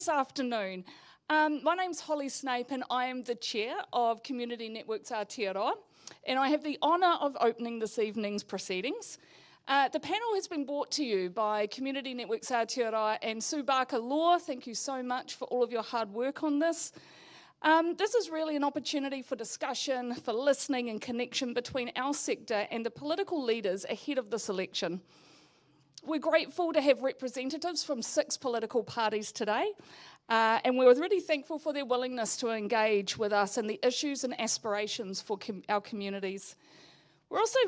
This afternoon. My name's Holly Snape and I am the chair of Community Networks Aotearoa, and I have the honour of opening this evening's proceedings. The panel has been brought to you by Community Networks Aotearoa and Sue Barker Law. Thank you so much for all of your hard work on this. This is really an opportunity for discussion, for listening and connection between our sector and the political leaders ahead of this election. We're grateful to have representatives from 6 political parties today, and we're really thankful for their willingness to engage with us in the issues and aspirations for our communities. We're also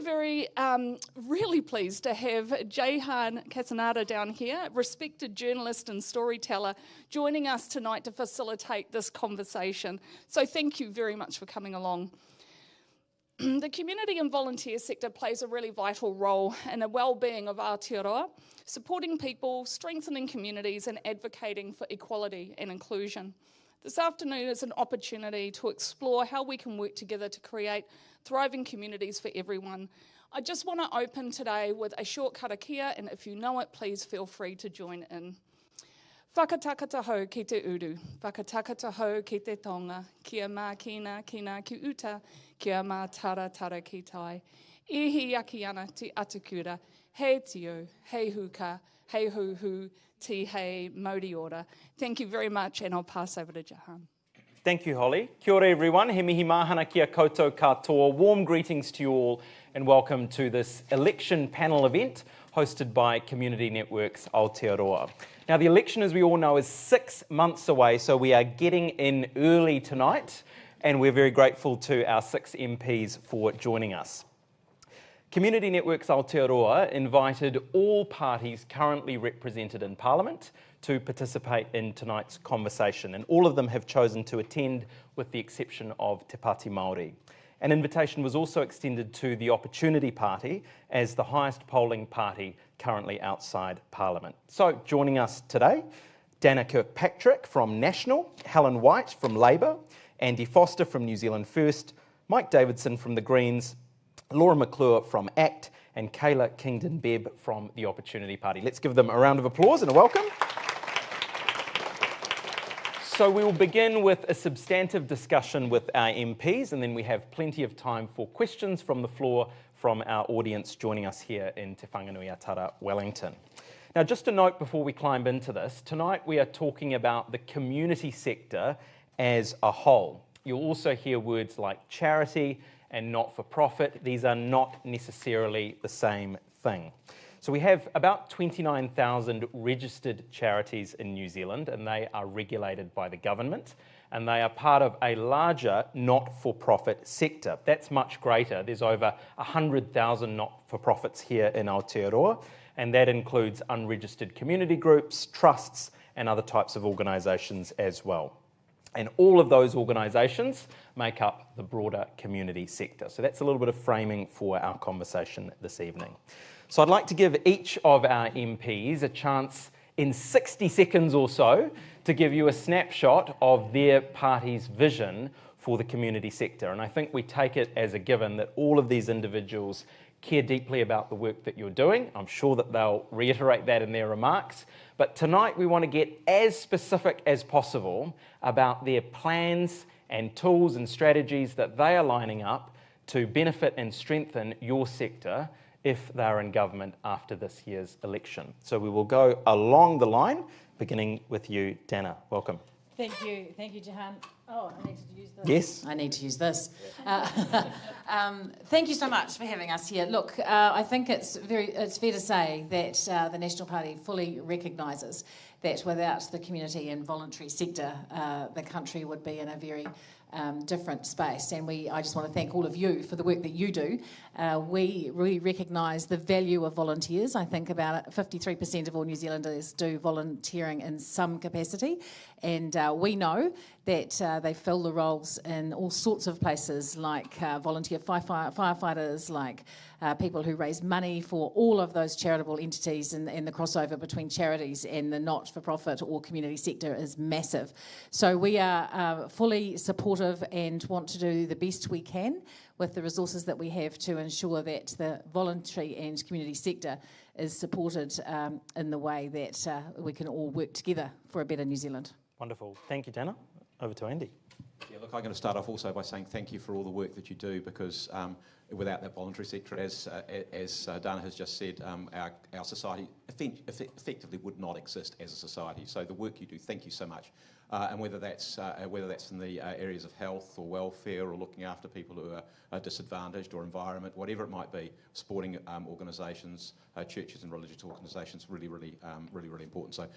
really pleased to have Jehan Casinader down here, respected journalist and storyteller, joining us tonight to facilitate this conversation. So thank you very much for coming along. The community and volunteer sector plays a really vital role in the well-being of Aotearoa, supporting people, strengthening communities and advocating for equality and inclusion. This afternoon is an opportunity to explore how we can work together to create thriving communities for everyone. I just want to open today with a short karakia, and if you know it, please feel free to join in. Whakatakata hou ki te uru, whakatakata hou ki te tonga, kia mā kina ki uta, kia mā tara ki tai. Ihi aki ana te atukura, hei tio, hei huka, hei huhu, ti hei mauri ora. Thank you very much, and I'll pass over to Jehan. Thank you, Holly. Kia ora, everyone. He mihi mahana kia koutou katoa. Warm greetings to you all, and welcome to this election panel event hosted by Community Networks Aotearoa. Now, the election, as we all know, is 6 months away, so we are getting in early tonight, and we're very grateful to our 6 MPs for joining us. Community Networks Aotearoa invited all parties currently represented in Parliament to participate in tonight's conversation, and all of them have chosen to attend with the exception of Te Pāti Māori. An invitation was also extended to the Opportunity Party as the highest polling party currently outside Parliament. So joining us today, Dana Kirkpatrick from National, Helen White from Labour, Andy Foster from New Zealand First, Mike Davidson from the Greens, Laura McClure from ACT, and Kayla Kingdon-Bebb from the Opportunity Party. Let's give them a round of applause and a welcome. So we will begin with a substantive discussion with our MPs, and then we have plenty of time for questions from the floor from our audience joining us here in Te Whanganui-a-Tara, Wellington. Now, just a note before we climb into this, tonight we are talking about the community sector as a whole. You'll also hear words like charity and not-for-profit. These are not necessarily the same thing. So we have about 29,000 registered charities in New Zealand, and they are regulated by the government, and they are part of a larger not-for-profit sector. That's much greater. There's over 100,000 not-for-profits here in Aotearoa, and that includes unregistered community groups, trusts, and other types of organisations as well. And all of those organisations make up the broader community sector. So that's a little bit of framing for our conversation this evening. So I'd like to give each of our MPs a chance in 60 seconds or so to give you a snapshot of their party's vision for the community sector. And I think we take it as a given that all of these individuals care deeply about the work that you're doing. I'm sure that they'll reiterate that in their remarks. But tonight we want to get as specific as possible about their plans and tools and strategies that they are lining up to benefit and strengthen your sector if they're in government after this year's election. So we will go along the line, beginning with you, Dana. Welcome. Thank you, Jehan. Oh, I need to use this. Yes. I need to use this. Thank you so much for having us here. Look, I think it's fair to say that the National Party fully recognises that without the community and voluntary sector, the country would be in a very different space. And I just want to thank all of you for the work that you do. We recognise the value of volunteers. I think about 53% of all New Zealanders do volunteering in some capacity. And we know that they fill the roles in all sorts of places, like volunteer firefighters, like people who raise money for all of those charitable entities, and the crossover between charities and the not-for-profit or community sector is massive. So we are fully supportive and want to do the best we can with the resources that we have to ensure that the voluntary and community sector is supported in the way that we can all work together for a better New Zealand. Wonderful. Thank you, Dana. Over to Andy. Yeah, look, I'm going to start off also by saying thank you for all the work that you do, because without that voluntary sector, as Dana has just said, our society effectively would not exist as a society. So the work you do, thank you so much. And whether that's in the areas of health or welfare or looking after people who are disadvantaged, or environment, whatever it might be, sporting organisations, churches and religious organisations, really important. So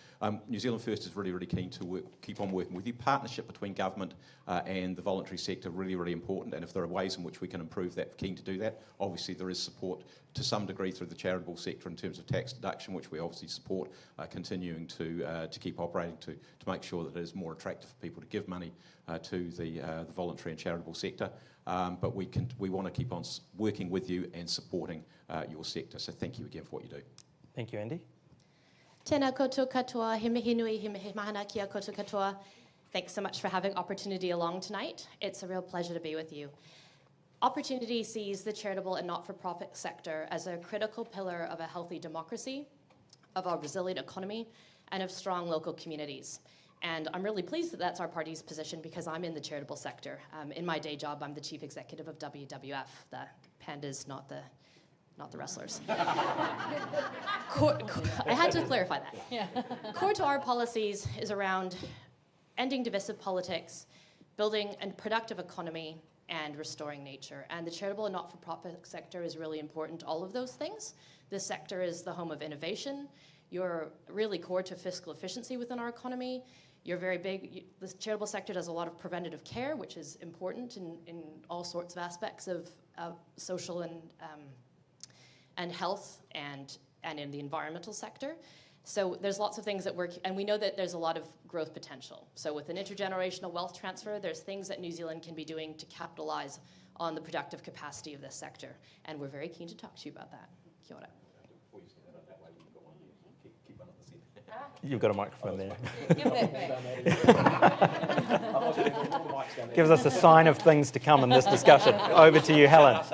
New Zealand First is really keen to keep on working with you. Partnership between government and the voluntary sector, really important. And if there are ways in which we can improve that, keen to do that. Obviously there is support to some degree through the charitable sector in terms of tax deduction, which we obviously support, continuing to keep operating to make sure that it is more attractive for people to give money to the voluntary and charitable sector. But we want to keep on working with you and supporting your sector. So thank you again for what you do. Thank you, Andy. Tēnā koutou katoa, he mihi nui, he mihi mahana kia koutou katoa. Thanks so much for having Opportunity along tonight. It's a real pleasure to be with you. Opportunity sees the charitable and not-for-profit sector as a critical pillar of a healthy democracy, of our resilient economy, and of strong local communities. And I'm really pleased that that's our party's position, because I'm in the charitable sector. In my day job, I'm the chief executive of WWF, the pandas, not the wrestlers. I had to clarify that. Yeah. Core to our policies is around ending divisive politics, building a productive economy, and restoring nature. And the charitable and not-for-profit sector is really important to all of those things. This sector is the home of innovation. You're really core to fiscal efficiency within our economy. You're very big. The charitable sector does a lot of preventative care, which is important in all sorts of aspects of social and health and in the environmental sector. So there's lots of things that work, and we know that there's a lot of growth potential. So with an intergenerational wealth transfer, there's things that New Zealand can be doing to capitalize on the productive capacity of this sector. And we're very keen to talk to you about that. Kia ora. You've got a microphone there. Give that Gives us a sign of things to come in this discussion. Over to you, Helen.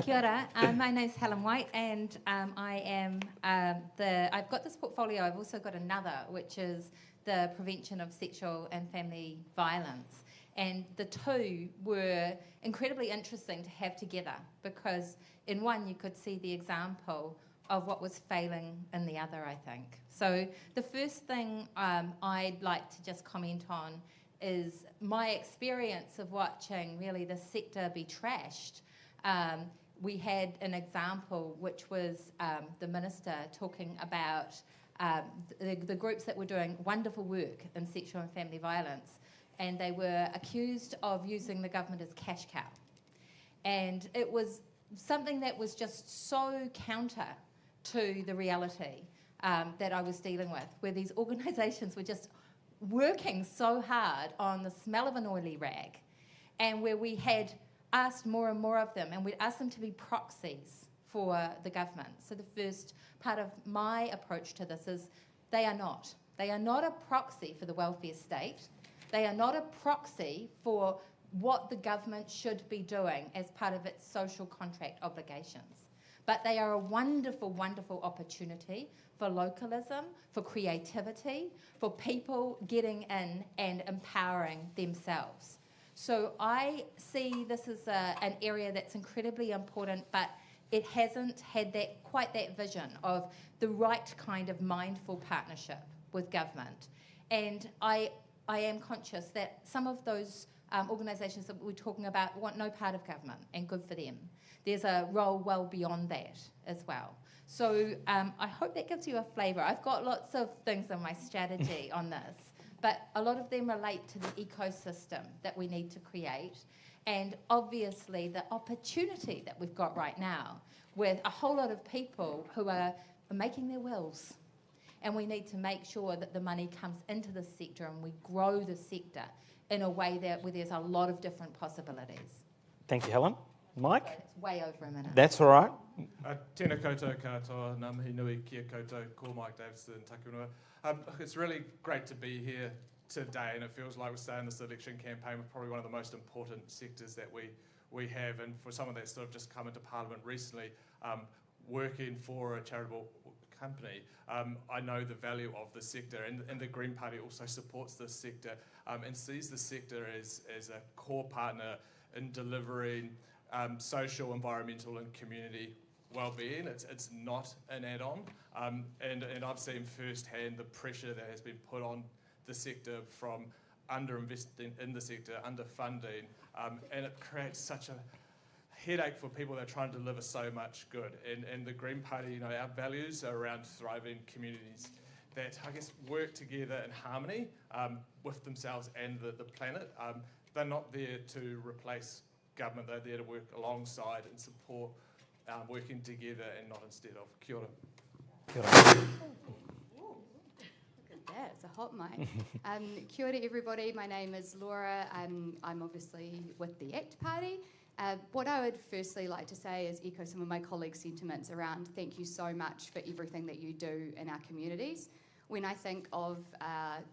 Kia ora. My name's Helen White, and I am I've got this portfolio. I've also got another, which is the prevention of sexual and family violence. And the two were incredibly interesting to have together, because in one you could see the example of what was failing in the other, I think. So the first thing I'd like to just comment on is my experience of watching really the sector be trashed. We had an example, which was the minister talking about the groups that were doing wonderful work in sexual and family violence, and they were accused of using the government as cash cow. And it was something that was just so counter to the reality that I was dealing with, where these organisations were just working so hard on the smell of an oily rag, and where we had asked more and more of them, and we'd asked them to be proxies for the government. So the first part of my approach to this is they are not. They are not a proxy for the welfare state. They are not a proxy for what the government should be doing as part of its social contract obligations. But they are a wonderful, wonderful opportunity for localism, for creativity, for people getting in and empowering themselves. So I see this as an area that's incredibly important, but it hasn't had quite that vision of the right kind of mindful partnership with government. And I am conscious that some of those organisations that we're talking about want no part of government, and good for them. There's a role well beyond that as well. So I hope that gives you a flavour. I've got lots of things in my strategy on this, but a lot of them relate to the ecosystem that we need to create, and obviously the opportunity that we've got right now with a whole lot of people who are making their wills. And we need to make sure that the money comes into the sector and we grow the sector in a way where there's a lot of different possibilities. Thank you, Helen. Mike? So it's way over a minute. That's all right. Tēnā koutou katoa, ngā mihi nui kia koutou, ko Mike Davidson, takunua. It's really great to be here today, and it feels like we're starting this election campaign with probably one of the most important sectors that we have, and for someone that's sort of just come into Parliament recently, working for a charitable company, I know the value of the sector, and the Green Party also supports this sector and sees the sector as a core partner in delivering social, environmental and community well-being. It's not an add-on, and I've seen firsthand the pressure that has been put on the sector from under-investing in the sector, underfunding, and it creates such a headache for people that are trying to deliver so much good. And the Green Party, our values are around thriving communities that, I guess, work together in harmony with themselves and the planet. They're not there to replace government, they're there to work alongside and support working together and not instead of. Kia ora. Kia ora. Look at that, it's a hot mic. Kia ora everybody, my name is Laura. I'm obviously with the ACT Party. What I would firstly like to say is echo some of my colleagues' sentiments around thank you so much for everything that you do in our communities. When I think of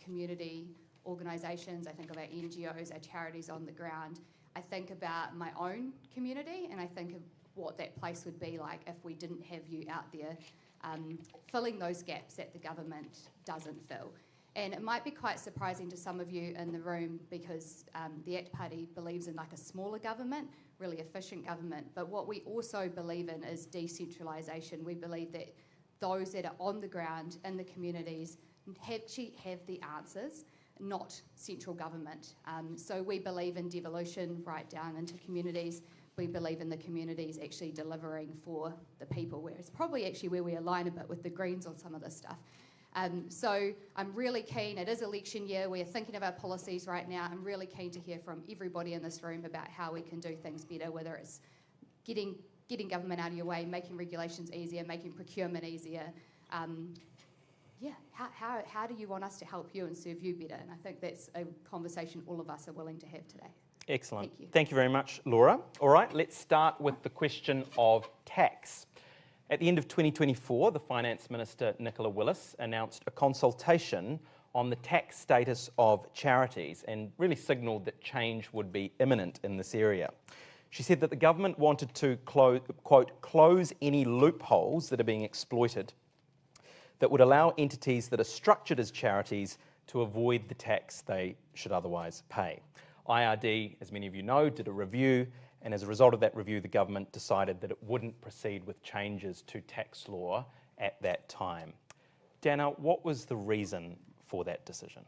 community organisations, I think of our NGOs, our charities on the ground, I think about my own community and I think of what that place would be like if we didn't have you out there filling those gaps that the government doesn't fill. And it might be quite surprising to some of you in the room because the ACT Party believes in like a smaller government, really efficient government. But what we also believe in is decentralisation. We believe that those that are on the ground in the communities actually have the answers, not central government. So we believe in devolution right down into communities. We believe in the communities actually delivering for the people, where it's probably actually where we align a bit with the Greens on some of this stuff. So I'm really keen, it is election year, we're thinking of our policies right now. I'm really keen to hear from everybody in this room about how we can do things better, whether it's getting government out of your way, making regulations easier, making procurement easier. How do you want us to help you and serve you better? And I think that's a conversation all of us are willing to have today. Excellent. Thank you. Thank you very much, Laura. All right, let's start with the question of tax. At the end of 2024, the Finance Minister, Nicola Willis, announced a consultation on the tax status of charities and really signalled that change would be imminent in this area. She said that the government wanted to, quote, close any loopholes that are being exploited that would allow entities that are structured as charities to avoid the tax they should otherwise pay. IRD, as many of you know, did a review, and as a result of that review, the government decided that it wouldn't proceed with changes to tax law at that time. Dana, what was the reason for that decision?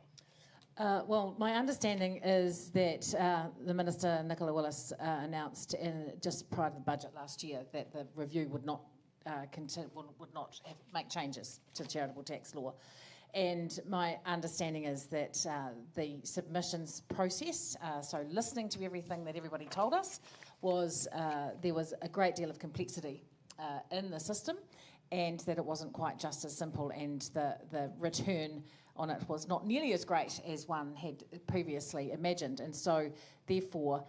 Well, my understanding is that the Minister, Nicola Willis, announced just prior to the budget last year that the review would not make changes to the charitable tax law. And my understanding is that the submissions process, so listening to everything that everybody told us, was there was a great deal of complexity in the system, and that it wasn't quite just as simple, and the return on it was not nearly as great as one had previously imagined. And so, therefore,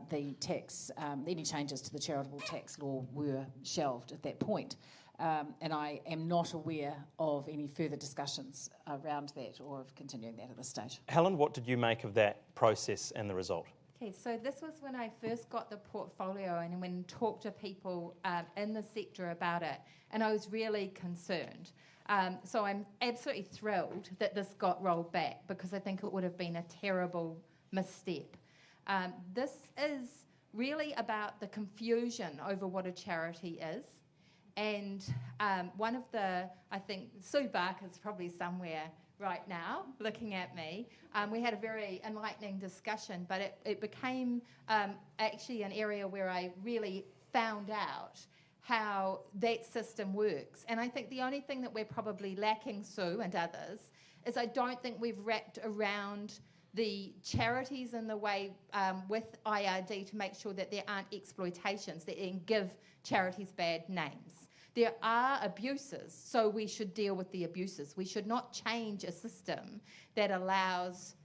the tax, any changes to the charitable tax law were shelved at that point. And I am not aware of any further discussions around that or of continuing that at this stage. Helen, what did you make of that process and the result? Okay, so this was when I first got the portfolio and when talked to people in the sector about it, and I was really concerned. So I'm absolutely thrilled that this got rolled back because I think it would have been a terrible misstep. This is really about the confusion over what a charity is. And one of the, I think, Sue Barker's probably somewhere right now looking at me. We had a very enlightening discussion, but it became actually an area where I really found out how that system works. And I think the only thing that we're probably lacking, Sue and others, is I don't think we've wrapped around the charities in the way with IRD to make sure that there aren't exploitations that then give charities bad names. There are abuses, so we should deal with the abuses. We should not change a system that allows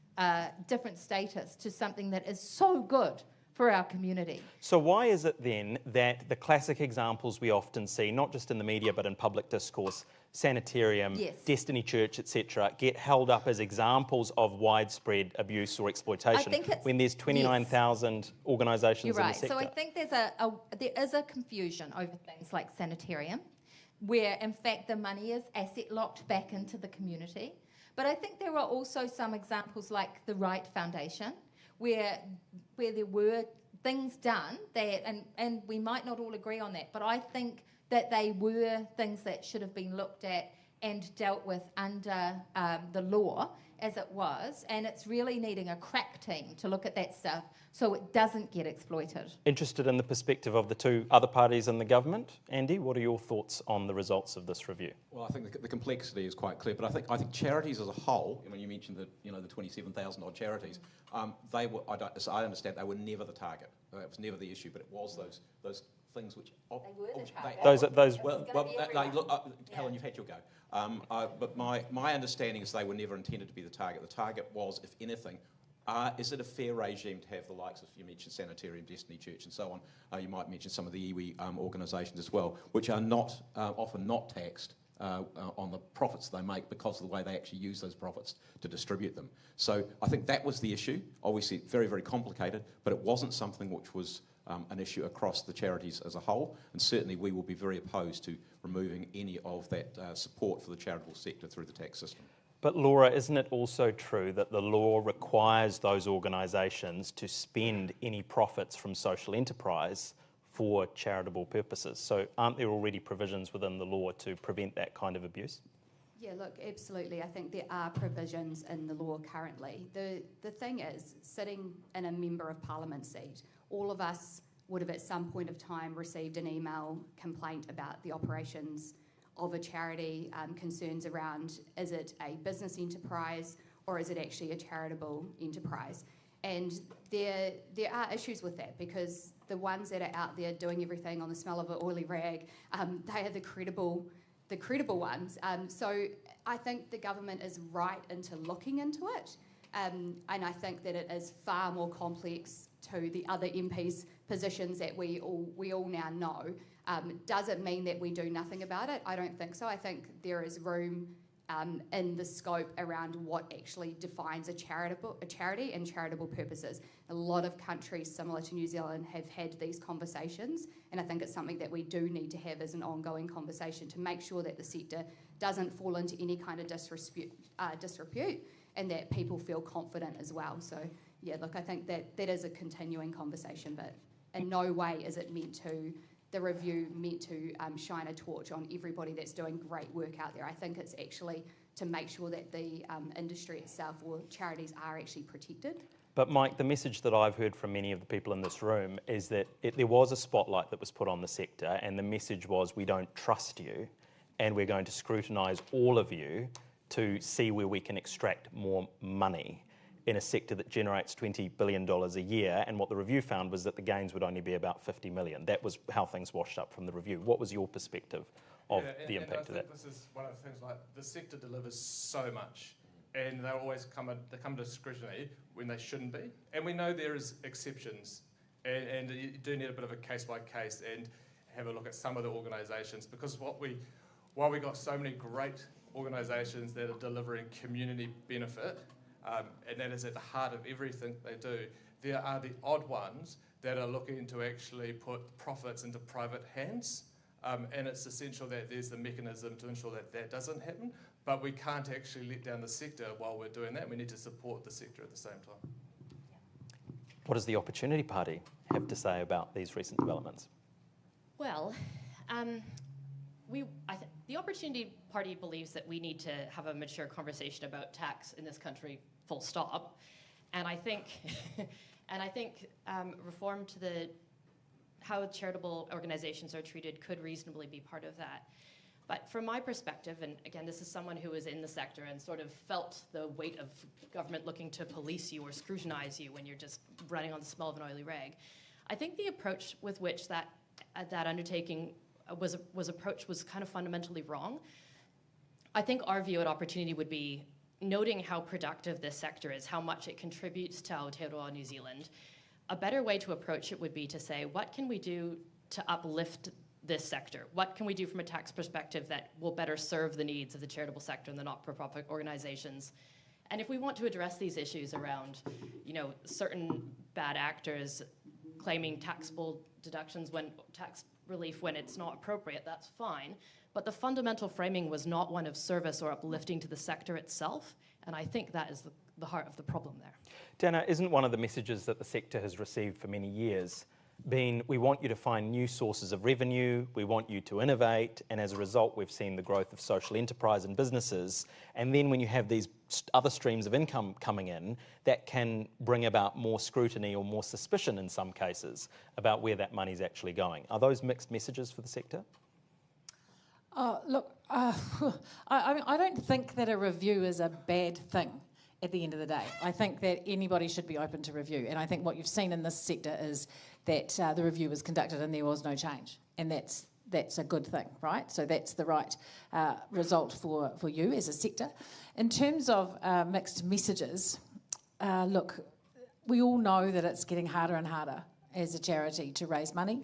different status to something that is so good for our community. So why is it then that the classic examples we often see, not just in the media but in public discourse, Sanitarium, yes, Destiny Church, etc., get held up as examples of widespread abuse or exploitation when there's 29,000 yes, organisations in the sector? So I think there is a confusion over things like Sanitarium. where in fact the money is asset locked back into the community. But I think there are also some examples like the Wright Foundation, where there were things done that, and we might not all agree on that, but I think that they were things that should have been looked at and dealt with under the law as it was, and it's really needing a crack team to look at that stuff so it doesn't get exploited. Interested in the perspective of the two other parties in the government. Andy, what are your thoughts on the results of this review? Well, I think the complexity is quite clear, but I think charities as a whole, when you mentioned the 27,000 odd charities, they were, as I understand, they were never the target. It was never the issue, but it was those things which Helen, you've had your go. But my understanding is they were never intended to be the target. The target was, if anything, is it a fair regime to have the likes of, you mentioned Sanitarium, Destiny Church and so on, you might mention some of the iwi organisations as well, which are not often not taxed on the profits they make because of the way they actually use those profits to distribute them. So I think that was the issue. Obviously very, very complicated, but it wasn't something which was an issue across the charities as a whole, and certainly we will be very opposed to removing any of that support for the charitable sector through the tax system. But Laura, isn't it also true that the law requires those organisations to spend any profits from social enterprise for charitable purposes? So aren't there already provisions within the law to prevent that kind of abuse? Yeah, look, absolutely. I think there are provisions in the law currently. The thing is, sitting in a Member of Parliament seat, all of us would have at some point of time received an email complaint about the operations of a charity, concerns around, is it a business enterprise or is it actually a charitable enterprise? And there are issues with that, because the ones that are out there doing everything on the smell of an oily rag, they are the credible ones. So I think the government is right into looking into it. And I think that it is far more complex to the other MPs' positions that we all now know. Does it mean that we do nothing about it? I don't think so. I think there is room in the scope around what actually defines a charity and charitable purposes. A lot of countries similar to New Zealand have had these conversations, and I think it's something that we do need to have as an ongoing conversation to make sure that the sector doesn't fall into any kind of disrepute, and that people feel confident as well. So yeah, look, I think that is a continuing conversation, but in no way is it the review meant to shine a torch on everybody that's doing great work out there. I think it's actually to make sure that the industry itself or charities are actually protected. But Mike, the message that I've heard from many of the people in this room is that there was a spotlight that was put on the sector, and the message was, we don't trust you and we're going to scrutinise all of you to see where we can extract more money in a sector that generates $20 billion a year, and what the review found was that the gains would only be about 50 million. That was how things washed up from the review. What was your perspective of the impact of that? This is one of the things, like, the sector delivers so much, and they always come to scrutiny when they shouldn't be. And we know there is exceptions, and you do need a bit of a case by case and have a look at some of the organisations, because while we got so many great organisations that are delivering community benefit, and that is at the heart of everything they do, there are the odd ones that are looking to actually put profits into private hands, and it's essential that there's the mechanism to ensure that that doesn't happen, but we can't actually let down the sector while we're doing that. We need to support the sector at the same time. What does the Opportunity Party have to say about these recent developments? Well, the Opportunity Party believes that we need to have a mature conversation about tax in this country, full stop. And I think, reform to how charitable organizations are treated could reasonably be part of that. But from my perspective, and again, this is someone who was in the sector and sort of felt the weight of government looking to police you or scrutinize you when you're just running on the smell of an oily rag, I think the approach with which that undertaking was approached was kind of fundamentally wrong. I think our view at Opportunity would be noting how productive this sector is, how much it contributes to Aotearoa, New Zealand. A better way to approach it would be to say, what can we do to uplift this sector? What can we do from a tax perspective that will better serve the needs of the charitable sector and the not-for-profit organizations? And if we want to address these issues around, certain bad actors claiming taxable deductions when tax relief when it's not appropriate, that's fine. But the fundamental framing was not one of service or uplifting to the sector itself, and I think that is the heart of the problem there. Dana, isn't one of the messages that the sector has received for many years been, we want you to find new sources of revenue, we want you to innovate, and as a result we've seen the growth of social enterprise and businesses, and then when you have these other streams of income coming in, that can bring about more scrutiny or more suspicion in some cases about where that money's actually going. Are those mixed messages for the sector? Look, I don't think that a review is a bad thing at the end of the day. I think that anybody should be open to review, and I think what you've seen in this sector is that the review was conducted and there was no change, and that's a good thing, right? So that's the right result for you as a sector. In terms of mixed messages, look, we all know that it's getting harder and harder as a charity to raise money.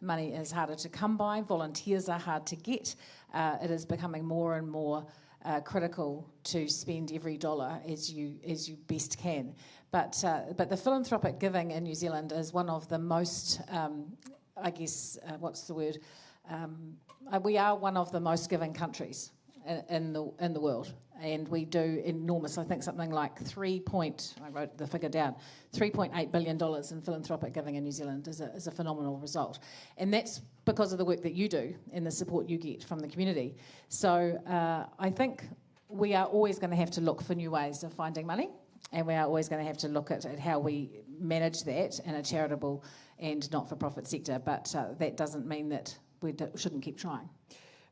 Money is harder to come by, volunteers are hard to get. It is becoming more and more critical to spend every dollar as you best can. But the philanthropic giving in New Zealand is one of the most, we are one of the most giving countries in the world, and we do enormous. I think something like I wrote the figure down. $3.8 billion in philanthropic giving in New Zealand is a phenomenal result, and that's because of the work that you do and the support you get from the community. So I think we are always going to have to look for new ways of finding money, and we are always going to have to look at how we manage that in a charitable and not-for-profit sector. But that doesn't mean that we shouldn't keep trying.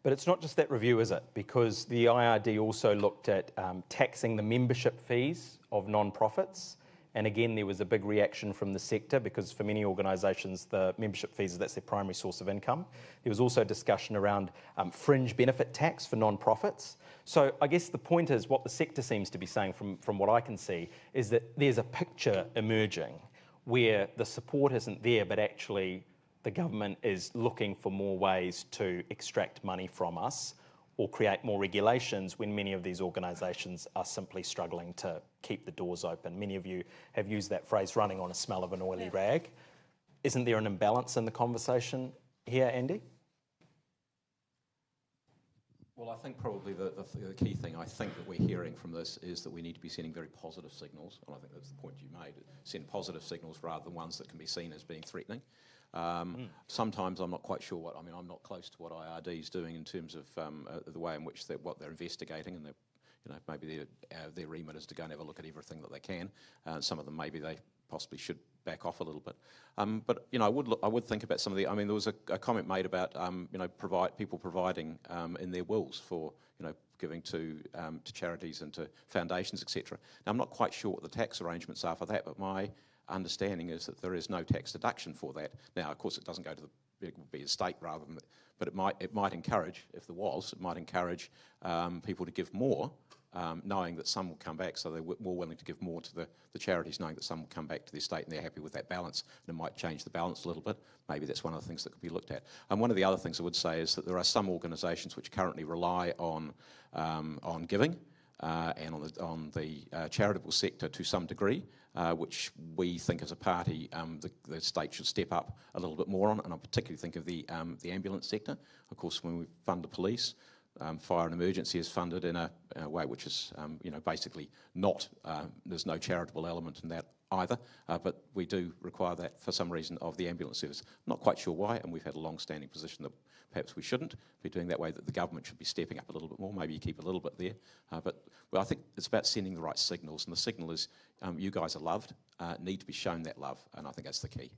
But it's not just that review, is it? Because the IRD also looked at taxing the membership fees of non-profits. And again, there was a big reaction from the sector because for many organisations, the membership fees, that's their primary source of income. There was also discussion around fringe benefit tax for non-profits. So I guess the point is what the sector seems to be saying from what I can see is that there's a picture emerging where the support isn't there, but actually the government is looking for more ways to extract money from us or create more regulations when many of these organisations are simply struggling to keep the doors open. Many of you have used that phrase, running on a smell of an oily rag. Isn't there an imbalance in the conversation here, Andy? Well, I think probably the key thing I think that we're hearing from this is that we need to be sending very positive signals, and I think that's the point you made, send positive signals rather than ones that can be seen as being threatening. Sometimes I'm not quite sure I'm not close to what IRD is doing in terms of the way in which what they're investigating, and maybe their remit is to go and have a look at everything that they can. Some of them maybe they possibly should back off a little bit. But I would think about some of the. There was a comment made about people providing in their wills for giving to charities and to foundations, etc. Now I'm not quite sure what the tax arrangements are for that, but my understanding is that there is no tax deduction for that. Now, of course, it doesn't go to it would be a state rather than, but it might encourage, if there was, it might encourage people to give more, knowing that some will come back, so they're more willing to give more to the charities, knowing that some will come back to their state and they're happy with that balance, and it might change the balance a little bit. Maybe that's one of the things that could be looked at. And one of the other things I would say is that there are some organisations which currently rely on giving and on the charitable sector to some degree, which we think as a party the state should step up a little bit more on, and I particularly think of the ambulance sector. Of course, when we fund the police, fire and emergency is funded in a way which is basically not, there's no charitable element in that either, but we do require that for some reason of the ambulance service. Not quite sure why, and we've had a long-standing position that perhaps we shouldn't be doing that way, that the government should be stepping up a little bit more. Maybe you keep a little bit there, but I think it's about sending the right signals, and the signal is you guys are loved, need to be shown that love, and I think that's the key.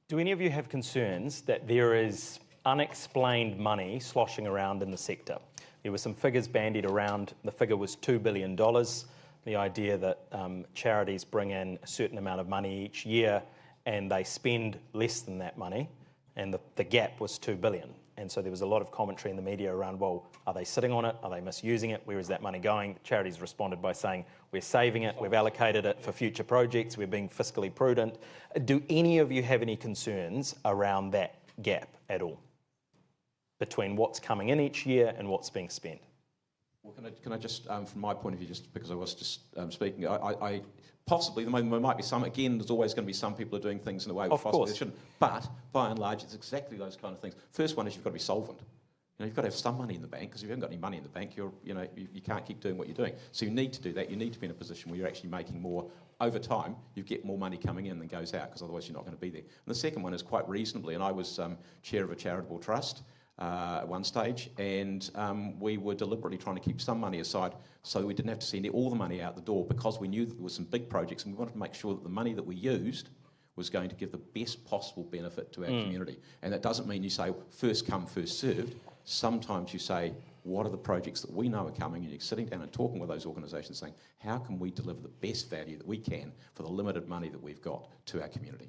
Do any of you have concerns that there is unexplained money sloshing around in the sector? There were some figures bandied around. The figure was $2 billion. The idea that charities bring in a certain amount of money each year and they spend less than that money, and the gap was $2 billion. And so there was a lot of commentary in the media around, well, are they sitting on it? Are they misusing it? Where is that money going? Charities responded by saying, we're saving it, we've allocated it for future projects, we're being fiscally prudent. Do any of you have any concerns around that gap at all, between what's coming in each year and what's being spent? Well, can I just, from my point of view, just because I was just speaking, I possibly there might be some. Again, there's always going to be some people who are doing things in a way which possibly they shouldn't. But by and large, it's exactly those kind of things. First one is you've got to be solvent. You've got to have some money in the bank, because if you haven't got any money in the bank, you can't keep doing what you're doing. So you need to do that. You need to be in a position where you're actually making more. Over time, you get more money coming in than goes out, because otherwise you're not going to be there. And the second one is quite reasonably, and I was chair of a charitable trust at one stage, and we were deliberately trying to keep some money aside so that we didn't have to send all the money out the door, because we knew that there were some big projects, and we wanted to make sure that the money that we used was going to give the best possible benefit to our community. And that doesn't mean you say first come, first served. Sometimes you say, what are the projects that we know are coming, and you're sitting down and talking with those organisations saying, how can we deliver the best value that we can for the limited money that we've got to our community?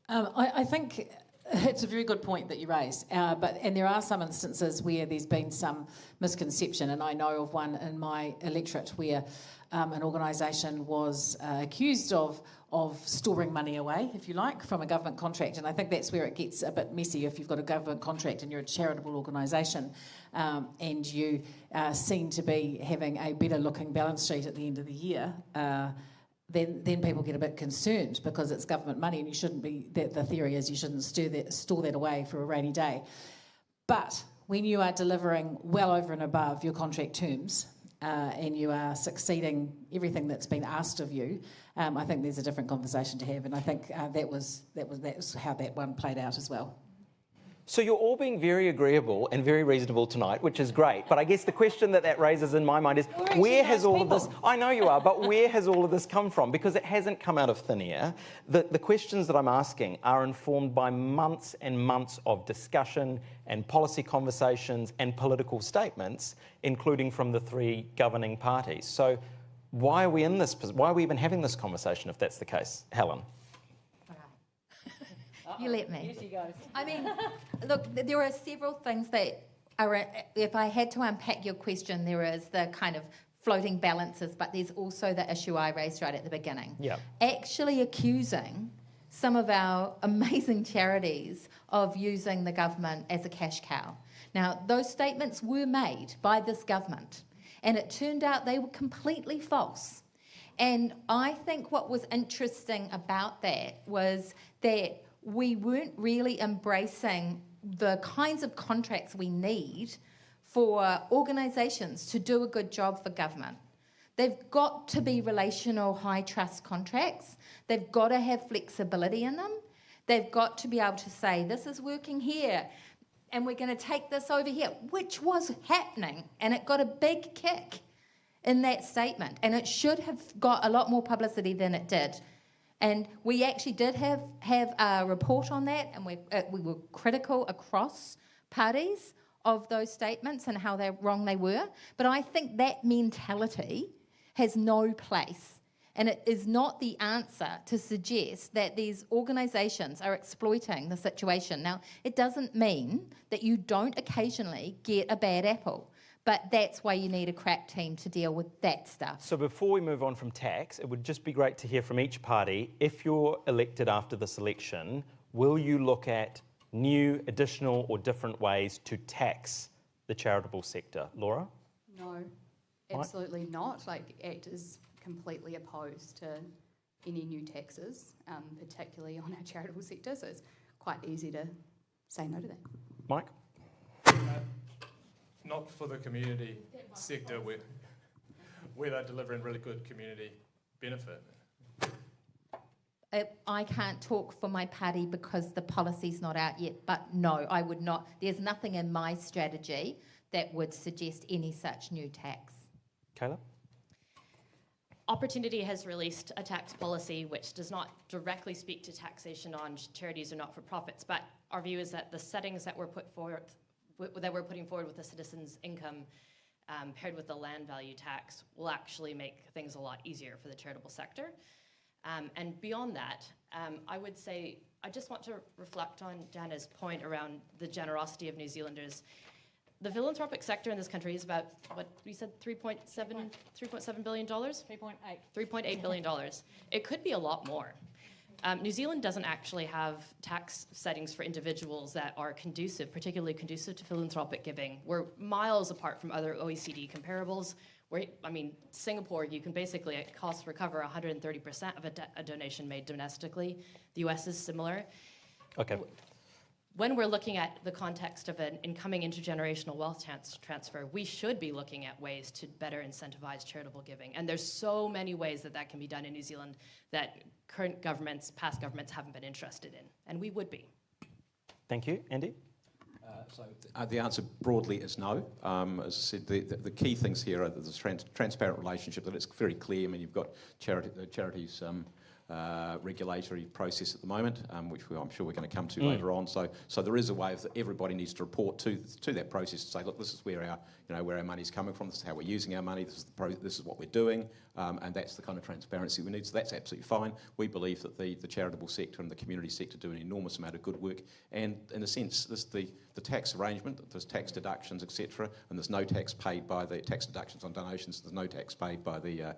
I think it's a very good point that you raised, and there are some instances where there's been some misconception, and I know of one in my electorate where an organisation was accused of storing money away, if you like, from a government contract, and I think that's where it gets a bit messy if you've got a government contract and you're a charitable organisation, and you seem to be having a better looking balance sheet at the end of the year. Then people get a bit concerned, because it's government money and you shouldn't be. The theory is you shouldn't store that away for a rainy day. But when you are delivering well over and above your contract terms, and you are succeeding everything that's been asked of you, I think there's a different conversation to have, and I think that's how that one played out as well. So you're all being very agreeable and very reasonable tonight, which is great. But I guess the question that raises in my mind is, where has all of this... I know you are, but where has all of this come from? Because it hasn't come out of thin air. The questions that I'm asking are informed by months and months of discussion and policy conversations and political statements, including from the three governing parties. So why are we in this? Why are we even having this conversation if that's the case? Helen? You let me. Here she goes. I mean, look, there are several things that are, if I had to unpack your question, there is the kind of floating balances, but there's also the issue I raised right at the beginning. Yeah. Actually accusing some of our amazing charities of using the government as a cash cow. Now, those statements were made by this government, and it turned out they were completely false. And I think what was interesting about that was that we weren't really embracing the kinds of contracts we need for organisations to do a good job for government. They've got to be relational, high-trust contracts. They've got to have flexibility in them. They've got to be able to say, this is working here, and we're going to take this over here, which was happening, and it got a big kick in that statement, and it should have got a lot more publicity than it did. And we actually did have a report on that, and we were critical across parties of those statements and how wrong they were. But I think that mentality has no place, and it is not the answer to suggest that these organisations are exploiting the situation. Now, it doesn't mean that you don't occasionally get a bad apple. But that's why you need a crack team to deal with that stuff. So before we move on from tax, it would just be great to hear from each party, if you're elected after this election, will you look at new, additional or different ways to tax the charitable sector? Laura? No, absolutely not. Like, ACT is completely opposed to any new taxes, particularly on our charitable sector, so it's quite easy to say no to that. Mike? Not for the community sector where they're delivering really good community benefit. I can't talk for my party because the policy's not out yet, but no, I would not. There's nothing in my strategy that would suggest any such new tax. Kayla? Opportunity has released a tax policy which does not directly speak to taxation on charities or not-for-profits, but our view is that the settings that were put forward that we're putting forward with the citizens' income paired with the land value tax will actually make things a lot easier for the charitable sector. And beyond that, I would say, I just want to reflect on Dana's point around the generosity of New Zealanders. The philanthropic sector in this country is about, what we said, $3.7 billion? $3.8 billion. It could be a lot more. New Zealand doesn't actually have tax settings for individuals that are conducive, particularly conducive to philanthropic giving. We're miles apart from other OECD comparables. Singapore, you can basically at cost recover 130% of a donation made domestically. The US is similar. Okay. When we're looking at the context of an incoming intergenerational wealth transfer, we should be looking at ways to better incentivize charitable giving. And there's so many ways that can be done in New Zealand that current governments, past governments haven't been interested in, and we would be. Thank you. Andy? The answer broadly is no. As I said, the key things here are the transparent relationship, that it's very clear. I mean, you've got the charities regulatory process at the moment, which I'm sure we're going to come to later on. So there is a way that everybody needs to report to that process to say, look, this is where our money's coming from. This is how we're using our money. This is what we're doing, and that's the kind of transparency we need. So that's absolutely fine. We believe that the charitable sector and the community sector do an enormous amount of good work, and in a sense, the tax arrangement, there's tax deductions, etc., and there's no tax paid by the tax deductions on donations. There's no tax paid by the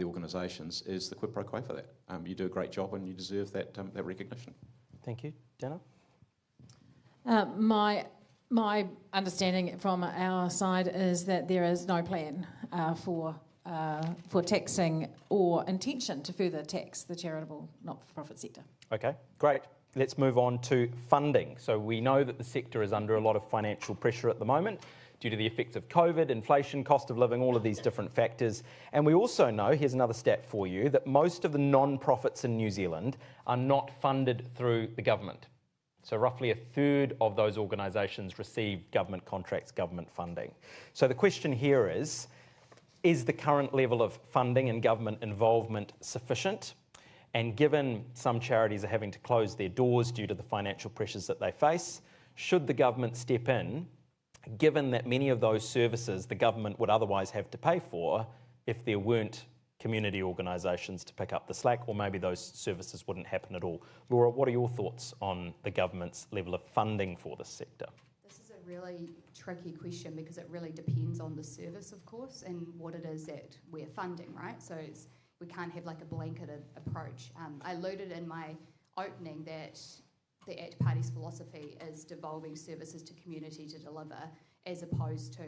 organisations. Is the quid pro quo for that? You do a great job, and you deserve that recognition. Thank you, Dana. My understanding from our side is that there is no plan for taxing or intention to further tax the charitable not-for-profit sector. Okay, great. Let's move on to funding. So we know that the sector is under a lot of financial pressure at the moment due to the effects of COVID, inflation, cost of living, all of these different factors. And we also know, here's another stat for you, that most of the non-profits in New Zealand are not funded through the government. So roughly a third of those organisations receive government contracts, government funding. So the question here is the current level of funding and government involvement sufficient? And given some charities are having to close their doors due to the financial pressures that they face, should the government step in, given that many of those services the government would otherwise have to pay for if there weren't community organisations to pick up the slack, or maybe those services wouldn't happen at all? Laura, what are your thoughts on the government's level of funding for this sector? This is a really tricky question because it really depends on the service, of course, and what it is that we're funding, right? So we can't have like a blanketed approach. I alluded in my opening that the ACT Party's philosophy is devolving services to community to deliver as opposed to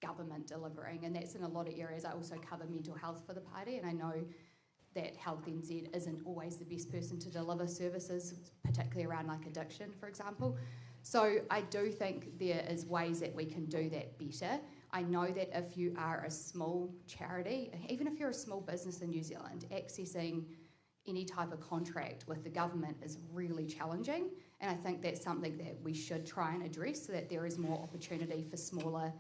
government delivering, and that's in a lot of areas. I also cover mental health for the party, and I know that Health NZ isn't always the best person to deliver services, particularly around like addiction, for example. So I do think there is ways that we can do that better. I know that if you are a small charity, even if you're a small business in New Zealand, accessing any type of contract with the government is really challenging, and I think that's something that we should try and address so that there is more opportunity for smaller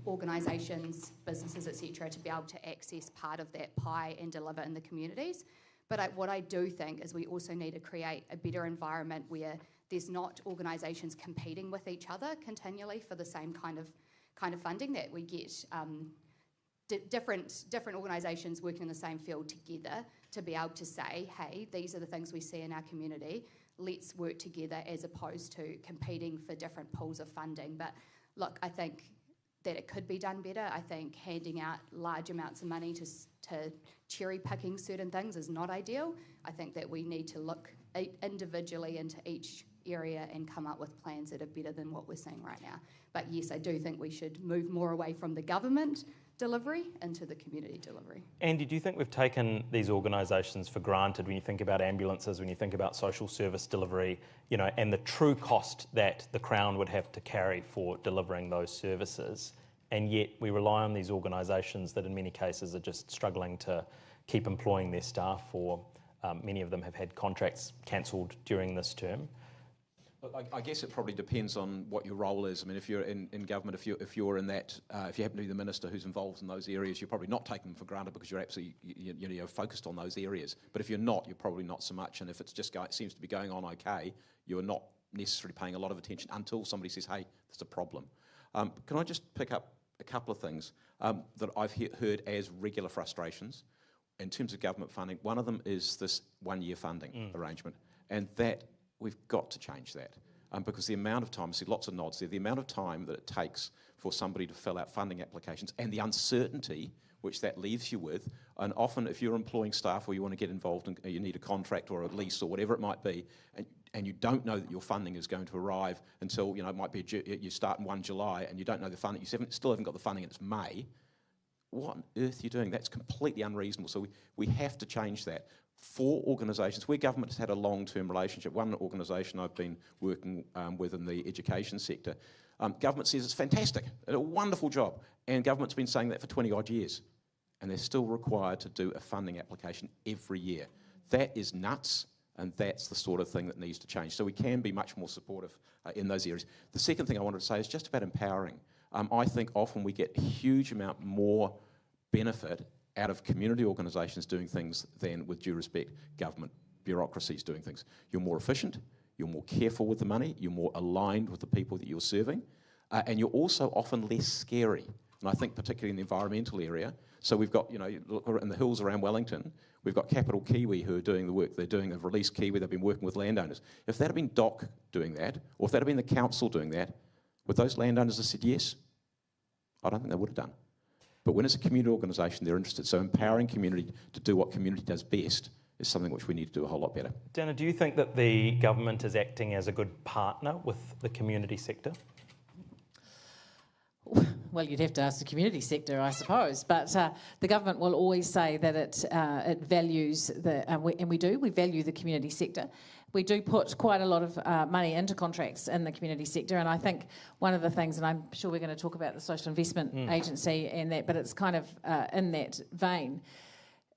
organisations, businesses, etc., to be able to access part of that pie and deliver in the communities. But what I do think is we also need to create a better environment where there's not organisations competing with each other continually for the same kind of funding, that we get different organisations working in the same field together to be able to say, hey, these are the things we see in our community, let's work together, as opposed to competing for different pools of funding. But look, I think that it could be done better. I think handing out large amounts of money to cherry picking certain things is not ideal. I think that we need to look individually into each area and come up with plans that are better than what we're seeing right now. But yes, I do think we should move more away from the government delivery into the community delivery. Andy, do you think we've taken these organisations for granted when you think about ambulances, when you think about social service delivery, and the true cost that the Crown would have to carry for delivering those services, and yet we rely on these organisations that in many cases are just struggling to keep employing their staff, or many of them have had contracts cancelled during this term? I guess it probably depends on what your role is. I mean, if you're in government, if you're in that, if you happen to be the minister who's involved in those areas, you're probably not taking them for granted because you're absolutely you're focused on those areas. But if you're not, you're probably not so much. And if it's just seems to be going on okay, you're not necessarily paying a lot of attention until somebody says, "Hey, there's a problem." Can I just pick up a couple of things that I've heard as regular frustrations in terms of government funding? One of them is this one-year funding arrangement, and that we've got to change that because the amount of time, I see lots of nods there, the amount of time that it takes for somebody to fill out funding applications and the uncertainty which that leaves you with. And often if you're employing staff or you want to get involved and you need a contract or a lease or whatever it might be, and you don't know that your funding is going to arrive until, it might be you start in 1 July and you don't know the funding, still haven't got the funding and it's May, what on earth are you doing? That's completely unreasonable. So we have to change that. For organisations, where government has had a long-term relationship, one organisation I've been working with in the education sector, government says it's fantastic, a wonderful job, and government's been saying that for 20 odd years, and they're still required to do a funding application every year. That is nuts, and that's the sort of thing that needs to change. So we can be much more supportive in those areas. The second thing I wanted to say is just about empowering. I think often we get a huge amount more benefit out of community organisations doing things than, with due respect, government bureaucracies doing things. You're more efficient, you're more careful with the money, you're more aligned with the people that you're serving, and you're also often less scary. And I think particularly in the environmental area, so we've got, look in the hills around Wellington, we've got Capital Kiwi who are doing the work they're doing. They've released Kiwi, they've been working with landowners. If that had been DOC doing that, or if that had been the council doing that, would those landowners have said yes? I don't think they would have done. But when it's a community organisation, they're interested. So empowering community to do what community does best is something which we need to do a whole lot better. Dana, do you think that the government is acting as a good partner with the community sector? Well, you'd have to ask the community sector, I suppose. But the government will always say that it values we value the community sector. We do put quite a lot of money into contracts in the community sector, and I think one of the things, and I'm sure we're going to talk about the Social Investment Agency and that, but it's kind of in that vein,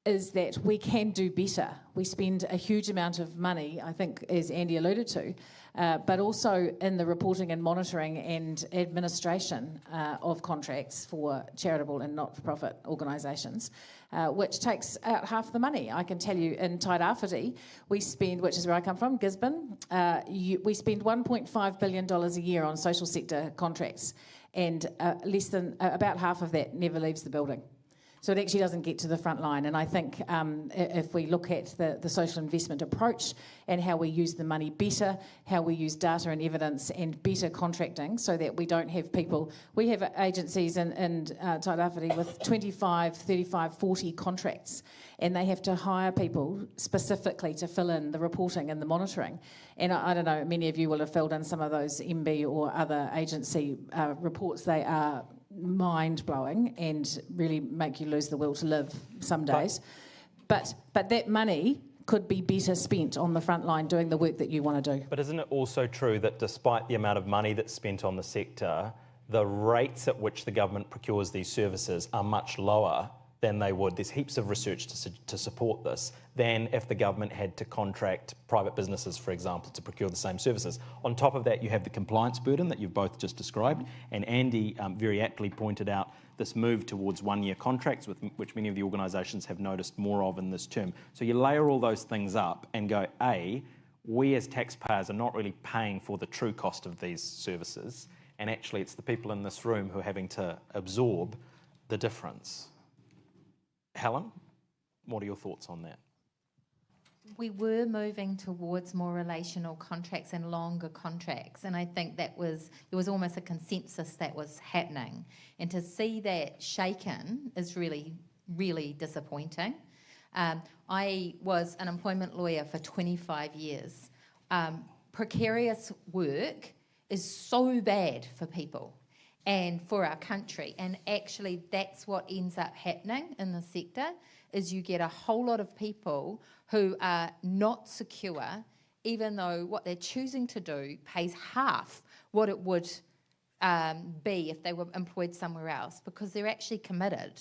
is that we can do better. We spend a huge amount of money, I think, as Andy alluded to, but also in the reporting and monitoring and administration of contracts for charitable and not-for-profit organisations, which takes out half the money. I can tell you in Tairāwhiti, we spend, which is where I come from, Gisborne, we spend $1.5 billion a year on social sector contracts, and less than about half of that never leaves the building. So it actually doesn't get to the front line. And I think if we look at the social investment approach and how we use the money better, how we use data and evidence and better contracting so that we don't have people... We have agencies in Tairāwhiti with 25, 35, 40 contracts, and they have to hire people specifically to fill in the reporting and the monitoring. And I don't know, many of you will have filled in some of those MB or other agency reports. They are mind-blowing and really make you lose the will to live some days. But that money could be better spent on the front line doing the work that you want to do. But isn't it also true that despite the amount of money that's spent on the sector, the rates at which the government procures these services are much lower than they would, there's heaps of research to support this, than if the government had to contract private businesses, for example, to procure the same services. On top of that, you have the compliance burden that you've both just described, and Andy very aptly pointed out this move towards one-year contracts, which many of the organisations have noticed more of in this term. So you layer all those things up and go, A, we as taxpayers are not really paying for the true cost of these services, and actually it's the people in this room who are having to absorb the difference. Helen, what are your thoughts on that? We were moving towards more relational contracts and longer contracts, and I think there was almost a consensus that was happening. And to see that shaken is really, really disappointing. I was an employment lawyer for 25 years. Precarious work is so bad for people and for our country, and actually that's what ends up happening in the sector, is you get a whole lot of people who are not secure, even though what they're choosing to do pays half what it would be if they were employed somewhere else, because they're actually committed.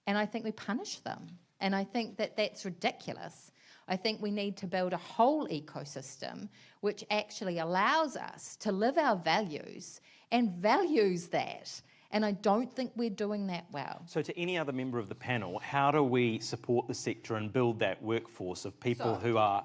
And I think we punish them, and I think that that's ridiculous. I think we need to build a whole ecosystem which actually allows us to live our values and values that. And I don't think we're doing that well. So to any other member of the panel, how do we support the sector and build that workforce of people who are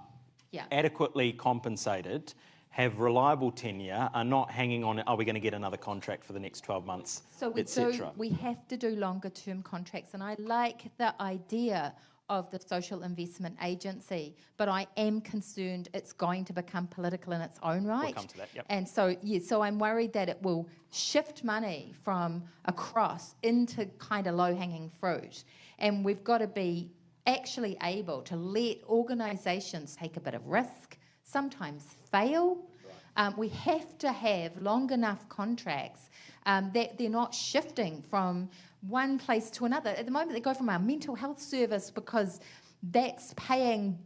adequately compensated, have reliable tenure, are not hanging on, are we going to get another contract for the next 12 months, etc.? We have to do longer term contracts, and I like the idea of the Social Investment Agency, but I am concerned it's going to become political in its own right. We'll come to that, yep. And so, so I'm worried that it will shift money from across into kind of low-hanging fruit. And we've got to be actually able to let organisations take a bit of risk, sometimes fail. We have to have long enough contracts that they're not shifting from one place to another. At the moment, they go from our mental health service because that's paying,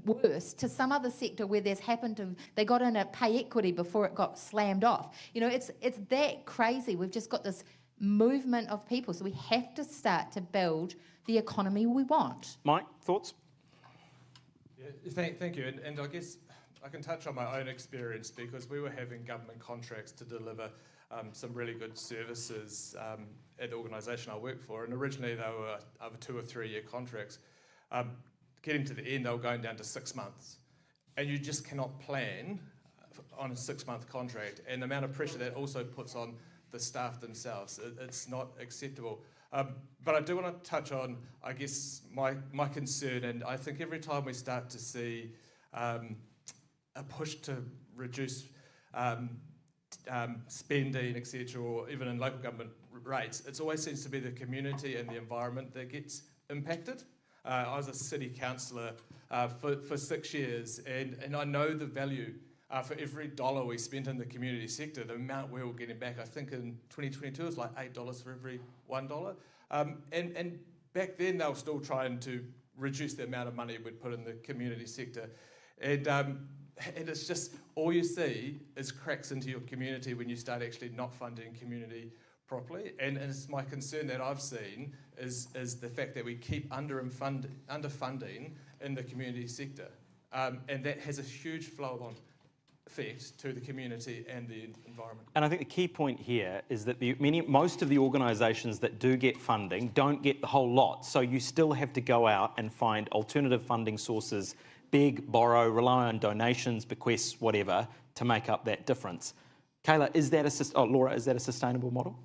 worse, to some other sector where they got in at pay equity before it got slammed off. It's that crazy. We've just got this movement of people, so we have to start to build the economy we want. Mike, thoughts? Yeah, thank you. And I guess I can touch on my own experience because we were having government contracts to deliver some really good services at the organisation I worked for, and originally they were over 2 or 3 year contracts. Getting to the end, they were going down to 6 months, and you just cannot plan on a 6-month contract, and the amount of pressure that also puts on the staff themselves, it's not acceptable. But I do want to touch on, I guess, my concern, and I think every time we start to see a push to reduce spending, etc., or even in local government rates, it always seems to be the community and the environment that gets impacted. I was a city councillor for 6 years, and I know the value for every dollar we spent in the community sector, the amount we were getting back. I think in 2022 it was like $8 for every $1. And back then they were still trying to reduce the amount of money we'd put in the community sector. And it's just, all you see is cracks into your community when you start actually not funding community properly. And it's my concern that I've seen is the fact that we keep underfunding in the community sector. And that has a huge flow-on effect to the community and the environment. And I think the key point here is that most of the organisations that do get funding don't get the whole lot. So you still have to go out and find alternative funding sources, beg, borrow, rely on donations, bequests, whatever, to make up that difference. Kayla, Laura, is that a sustainable model?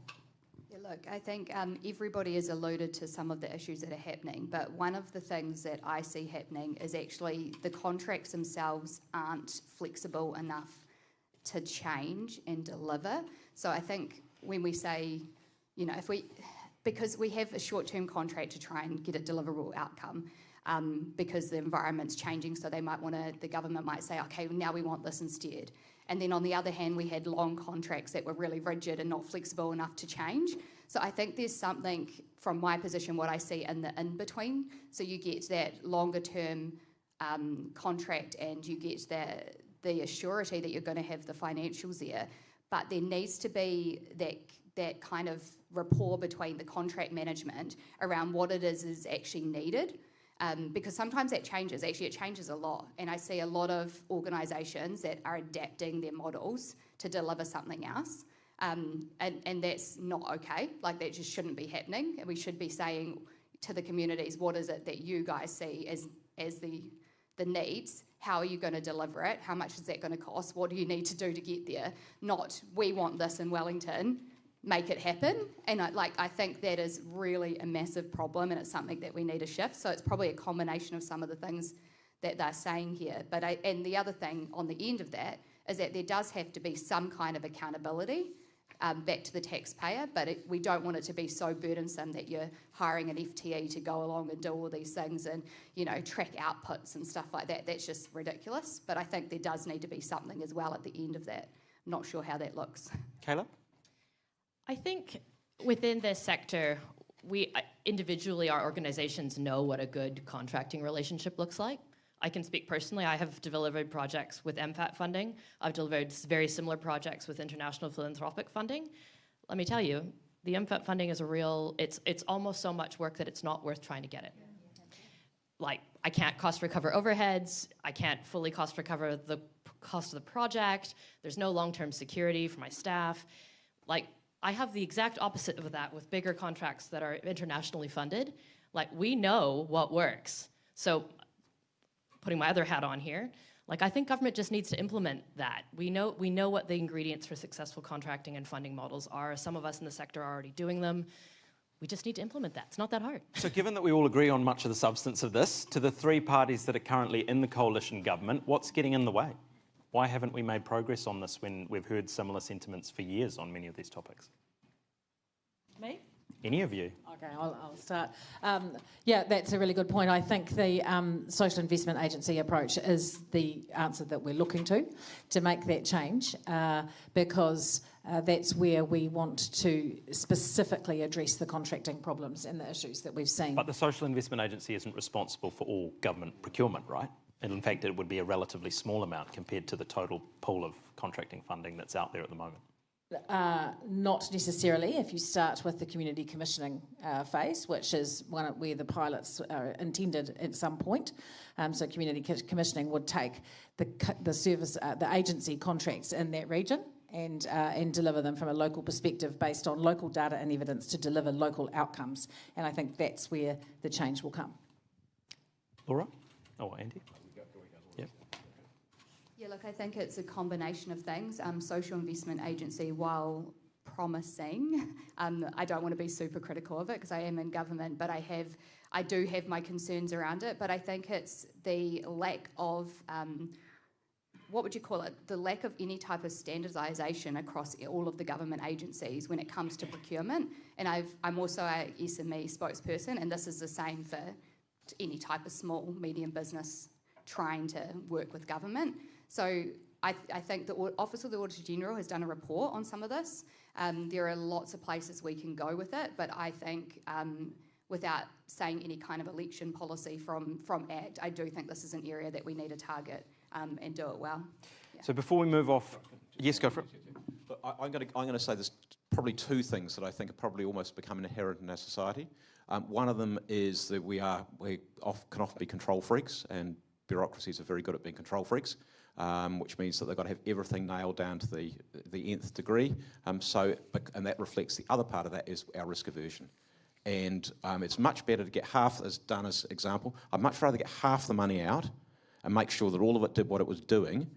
Yeah, look, I think everybody has alluded to some of the issues that are happening, but one of the things that I see happening is actually the contracts themselves aren't flexible enough to change and deliver. So I think when we say, because we have a short-term contract to try and get a deliverable outcome, because the environment's changing, so the government might say, okay, now we want this instead. And then on the other hand, we had long contracts that were really rigid and not flexible enough to change. So I think there's something, from my position, what I see in the in-between. So you get that longer term contract and you get the assurity that you're going to have the financials there. But there needs to be that kind of rapport between the contract management around what it is actually needed. Because sometimes that changes. Actually, it changes a lot. And I see a lot of organisations that are adapting their models to deliver something else. And that's not okay. Like, that just shouldn't be happening. And we should be saying to the communities, what is it that you guys see as the needs? How are you going to deliver it? How much is that going to cost? What do you need to do to get there? Not, we want this in Wellington, make it happen. And I think that is really a massive problem, and it's something that we need to shift. So it's probably a combination of some of the things that they're saying here. And the other thing on the end of that is that there does have to be some kind of accountability back to the taxpayer, but we don't want it to be so burdensome that you're hiring an FTE to go along and do all these things and, track outputs and stuff like that. That's just ridiculous. But I think there does need to be something as well at the end of that. I'm not sure how that looks. Kayla? I think within this sector, we individually, our organizations know what a good contracting relationship looks like. I can speak personally. I have delivered projects with MFAT funding. I've delivered very similar projects with international philanthropic funding. Let me tell you, the MFAT funding is it's almost so much work that it's not worth trying to get it. Like, I can't cost recover overheads. I can't fully cost recover the cost of the project. There's no long-term security for my staff. Like, I have the exact opposite of that with bigger contracts that are internationally funded. Like, we know what works. So, putting my other hat on here, I think government just needs to implement that. We know what the ingredients for successful contracting and funding models are. Some of us in the sector are already doing them. We just need to implement that. It's not that hard. So given that we all agree on much of the substance of this, to the three parties that are currently in the coalition government, what's getting in the way? Why haven't we made progress on this when we've heard similar sentiments for years on many of these topics? Me? Any of you? Okay, I'll start. Yeah, that's a really good point. I think the social investment agency approach is the answer that we're looking to make that change, because that's where we want to specifically address the contracting problems and the issues that we've seen. But the social investment agency isn't responsible for all government procurement, right? And in fact, it would be a relatively small amount compared to the total pool of contracting funding that's out there at the moment. Not necessarily if you start with the community commissioning phase, which is where the pilots are intended at some point. So community commissioning would take the service, the agency contracts in that region and deliver them from a local perspective based on local data and evidence to deliver local outcomes. And I think that's where the change will come. Laura? Oh, Andy? Yeah, look, I think it's a combination of things. Social investment agency, while promising, I don't want to be super critical of it because I am in government, but I do have my concerns around it. But I think it's the lack of, what would you call it? The lack of any type of standardisation across all of the government agencies when it comes to procurement. And I'm also a SME spokesperson, and this is the same for any type of small, medium business trying to work with government. So I think the Office of the Auditor General has done a report on some of this. There are lots of places we can go with it, but I think without saying any kind of election policy from ACT, I do think this is an area that we need to target and do it well. Yeah. So before we move off, yes, go for it. But I'm going to say there's probably two things that I think are probably almost becoming inherent in our society. One of them is that we can often be control freaks, and bureaucracies are very good at being control freaks. Which means that they've got to have everything nailed down to the nth degree. And that reflects the other part of that is our risk aversion. And it's much better to get half, as Dana's example, I'd much rather get half the money out and make sure that all of it did what it was doing,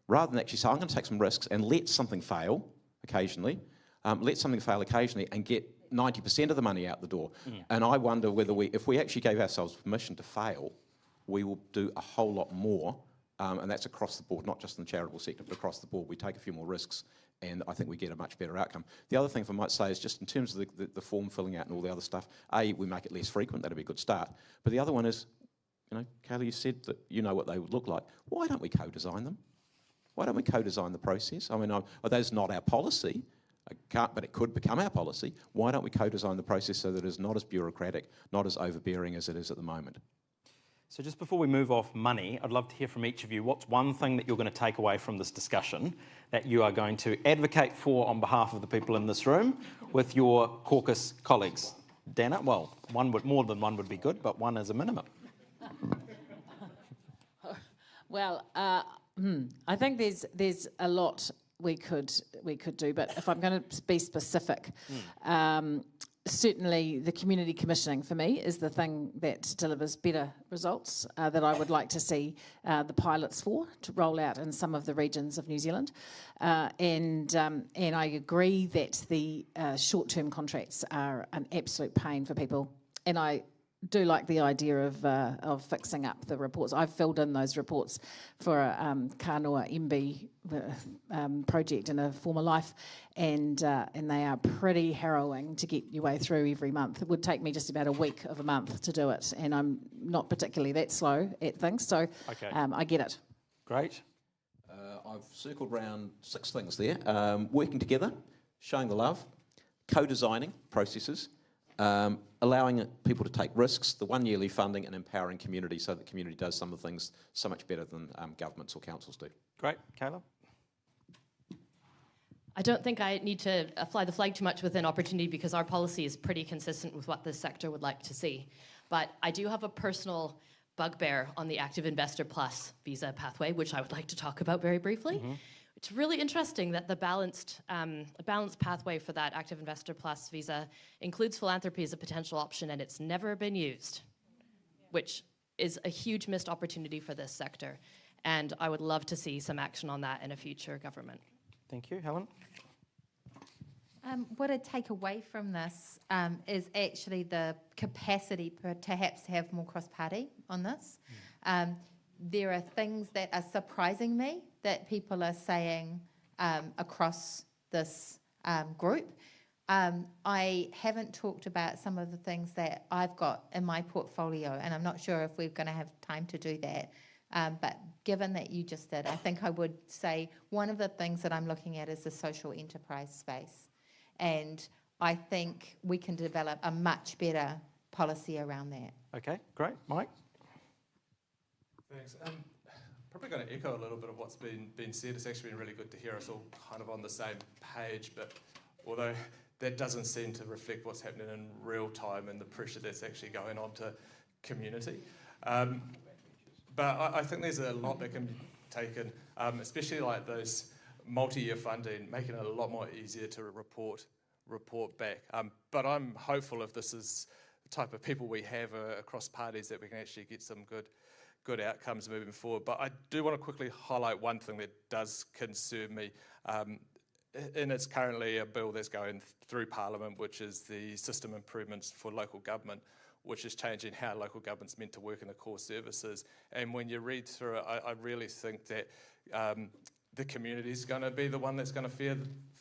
rather than actually say, I'm going to take some risks and let something fail occasionally, and get 90% of the money out the door. And I wonder whether if we actually gave ourselves permission to fail, we will do a whole lot more. And that's across the board, not just in the charitable sector, but across the board. We take a few more risks, and I think we get a much better outcome. The other thing, if I might say, is just in terms of the form filling out and all the other stuff, we make it less frequent. That'd be a good start. But the other one is, Kayla, you said that you know what they would look like. Why don't we co-design them? Why don't we co-design the process? I mean, that's not our policy, but it could become our policy. Why don't we co-design the process so that it's not as bureaucratic, not as overbearing as it is at the moment? So just before we move off money, I'd love to hear from each of you. What's one thing that you're going to take away from this discussion that you are going to advocate for on behalf of the people in this room with your caucus colleagues? Dana? Well, more than one would be good, but one is a minimum. Well, I think there's a lot we could do, but if I'm going to be specific, certainly the community commissioning for me is the thing that delivers better results that I would like to see the pilots to roll out in some of the regions of New Zealand. And I agree that the short-term contracts are an absolute pain for people. And I do like the idea of fixing up the reports. I've filled in those reports for a Kānoa MB project in a former life, and they are pretty harrowing to get your way through every month. It would take me just about a week of a month to do it, and I'm not particularly that slow at things, so okay. I get it. Great. I've circled around 6 things there. Working together, showing the love, co-designing processes, allowing people to take risks, the 1 yearly funding, and empowering community so that community does some of the things so much better than governments or councils do. Great. Kayla? I don't think I need to fly the flag too much within opportunity because our policy is pretty consistent with what this sector would like to see. But I do have a personal bugbear on the Active Investor Plus visa pathway, which I would like to talk about very briefly. Mm-hmm. It's really interesting that the balanced pathway for that Active Investor Plus visa includes philanthropy as a potential option, and it's never been used, which is a huge missed opportunity for this sector. And I would love to see some action on that in a future government. Thank you. Helen? What I take away from this is actually the capacity perhaps to have more cross-party on this. There are things that are surprising me that people are saying across this group. I haven't talked about some of the things that I've got in my portfolio, and I'm not sure if we're going to have time to do that. But given that you just did, I think I would say one of the things that I'm looking at is the social enterprise space. And I think we can develop a much better policy around that. Okay, great. Mike? Thanks. Probably going to echo a little bit of what's been said. It's actually been really good to hear us all kind of on the same page, but although that doesn't seem to reflect what's happening in real time and the pressure that's actually going on to community. But I think there's a lot that can be taken, especially like those multi-year funding, making it a lot more easier to report back. But I'm hopeful if this is the type of people we have across parties that we can actually get some good outcomes moving forward. But I do want to quickly highlight one thing that does concern me. And it's currently a bill that's going through Parliament, which is the system improvements for local government, which is changing how local government's meant to work in the core services. And when you read through it, I really think that the community is going to be the one that's going to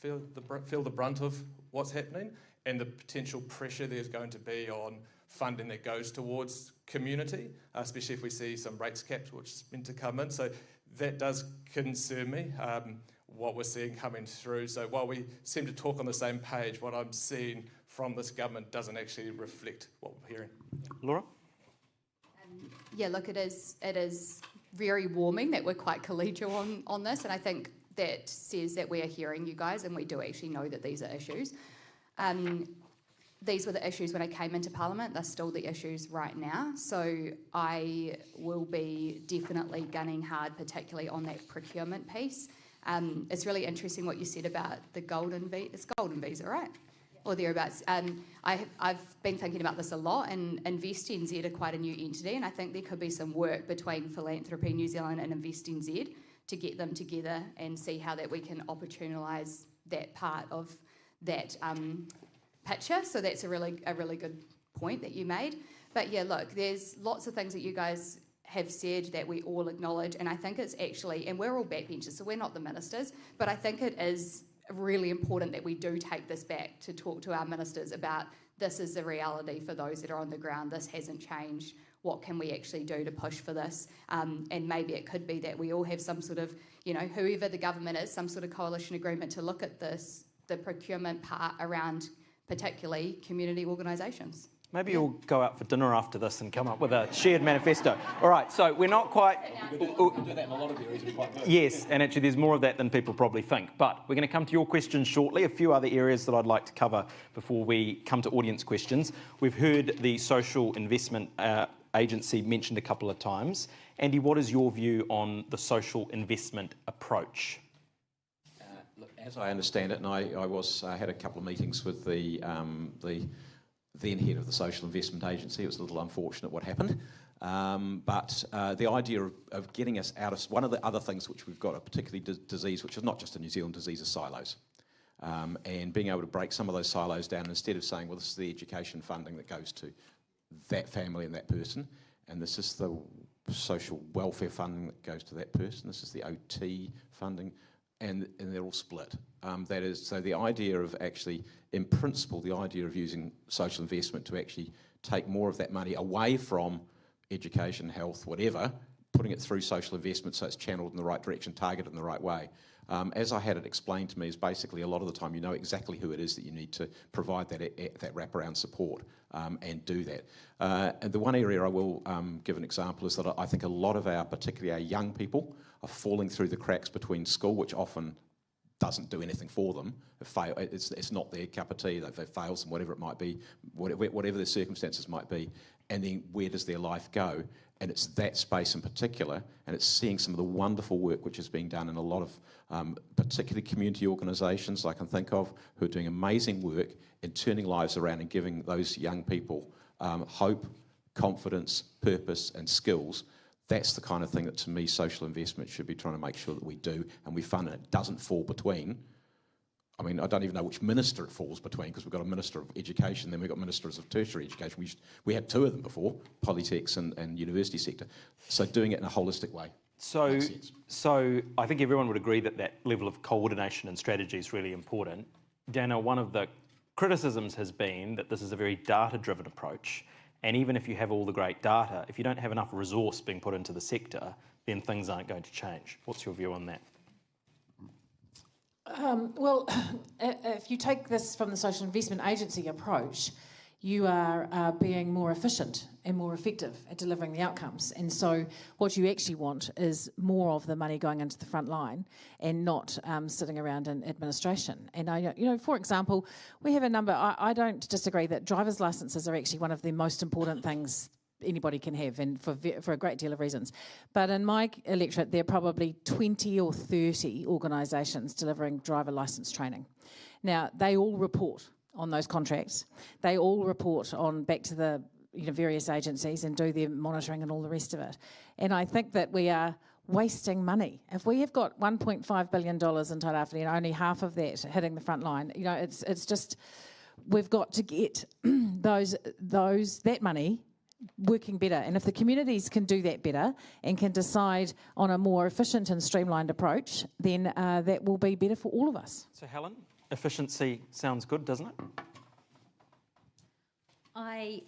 feel the brunt of what's happening, and the potential pressure there's going to be on funding that goes towards community, especially if we see some rates caps, which is meant to come in. So that does concern me, what we're seeing coming through. So while we seem to talk on the same page, what I'm seeing from this government doesn't actually reflect what we're hearing. Laura? Yeah, look, it is very warming that we're quite collegial on this, and I think that says that we are hearing you guys and we do actually know that these are issues. These were the issues when I came into Parliament. They're still the issues right now. So I will be definitely gunning hard, particularly on that procurement piece. It's really interesting what you said about the golden visa. It's golden visa, right? Or thereabouts. I've been thinking about this a lot, and Invest NZ are quite a new entity, and I think there could be some work between Philanthropy New Zealand and Invest NZ to get them together and see how that we can opportunalise that part of that picture. So that's a really good point that you made. But yeah, look, there's lots of things that you guys have said that we all acknowledge, and I think it's actually, and we're all backbenchers, so we're not the ministers, but I think it is really important that we do take this back to talk to our ministers about this is the reality for those that are on the ground. This hasn't changed. What can we actually do to push for this? And maybe it could be that we all have some sort of, whoever the government is, some sort of coalition agreement to look at this, the procurement part around particularly community organisations. Maybe you'll go out for dinner after this and come up with a shared manifesto. All right, so we're not quite... We do that in a lot of areas. It's quite good. Yes, and actually there's more of that than people probably think. But we're going to come to your questions shortly. A few other areas that I'd like to cover before we come to audience questions. We've heard the Social Investment Agency mentioned a couple of times. Andy, what is your view on the social investment approach? Look, as I understand it, and I had a couple of meetings with the then head of the Social Investment Agency. It was a little unfortunate what happened. But the idea of getting us out of... One of the other things which we've got, a particularly disease, which is not just a New Zealand disease, is silos. And being able to break some of those silos down, instead of saying, well, this is the education funding that goes to that family and that person, and this is the social welfare funding that goes to that person, this is the OT funding, and they're all split. That is, so the idea of actually, in principle, the idea of using social investment to actually take more of that money away from education, health, whatever, putting it through social investment so it's channeled in the right direction, targeted in the right way. As I had it explained to me, is basically a lot of the time you know exactly who it is that you need to provide that wraparound support and do that. And the one area I will give an example is that I think a lot of particularly our young people, are falling through the cracks between school, which often doesn't do anything for them. It's not their cup of tea. They fail and whatever it might be, whatever their circumstances might be, and then where does their life go? And it's that space in particular, and it's seeing some of the wonderful work which is being done in a lot of particularly community organisations I can think of, who are doing amazing work in turning lives around and giving those young people hope, confidence, purpose and skills. That's the kind of thing that, to me, social investment should be trying to make sure that we do, and we fund it. It doesn't fall between I mean, I don't even know which minister it falls between, because we've got a Minister of Education, then we've got Ministers of Tertiary Education. We had two of them before, Polytechs and university sector. So doing it in a holistic way. So I think everyone would agree that that level of coordination and strategy is really important. Dana, one of the criticisms has been that this is a very data-driven approach, and even if you have all the great data, if you don't have enough resource being put into the sector, then things aren't going to change. What's your view on that? Well, if you take this from the social investment agency approach, you are being more efficient and more effective at delivering the outcomes. And so what you actually want is more of the money going into the front line and not sitting around in administration. And, for example, we have a number, I don't disagree that driver's licences are actually one of the most important things anybody can have, and for a great deal of reasons. But in my electorate, there are probably 20 or 30 organisations delivering driver licence training. Now, they all report on those contracts. They all report on back to the various agencies and do their monitoring and all the rest of it. And I think that we are wasting money. If we have got $1.5 billion in Tairāwhiti and only half of that hitting the front line, it's just, we've got to get that money working better. And if the communities can do that better and can decide on a more efficient and streamlined approach, then that will be better for all of us. So Helen, efficiency sounds good, doesn't it? I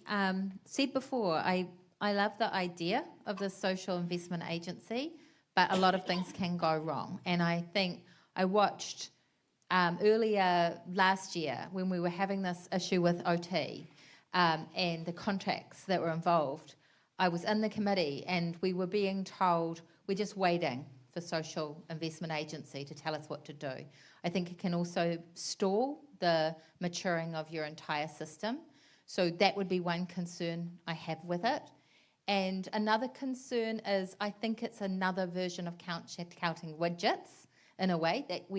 said before, I love the idea of the social investment agency, but a lot of things can go wrong. And I think I watched earlier last year when we were having this issue with OT, and the contracts that were involved. I was in the committee and we were being told we're just waiting for social investment agency to tell us what to do. I think it can also stall the maturing of your entire system. So that would be one concern I have with it. And another concern is I think it's another version of counting widgets in a way that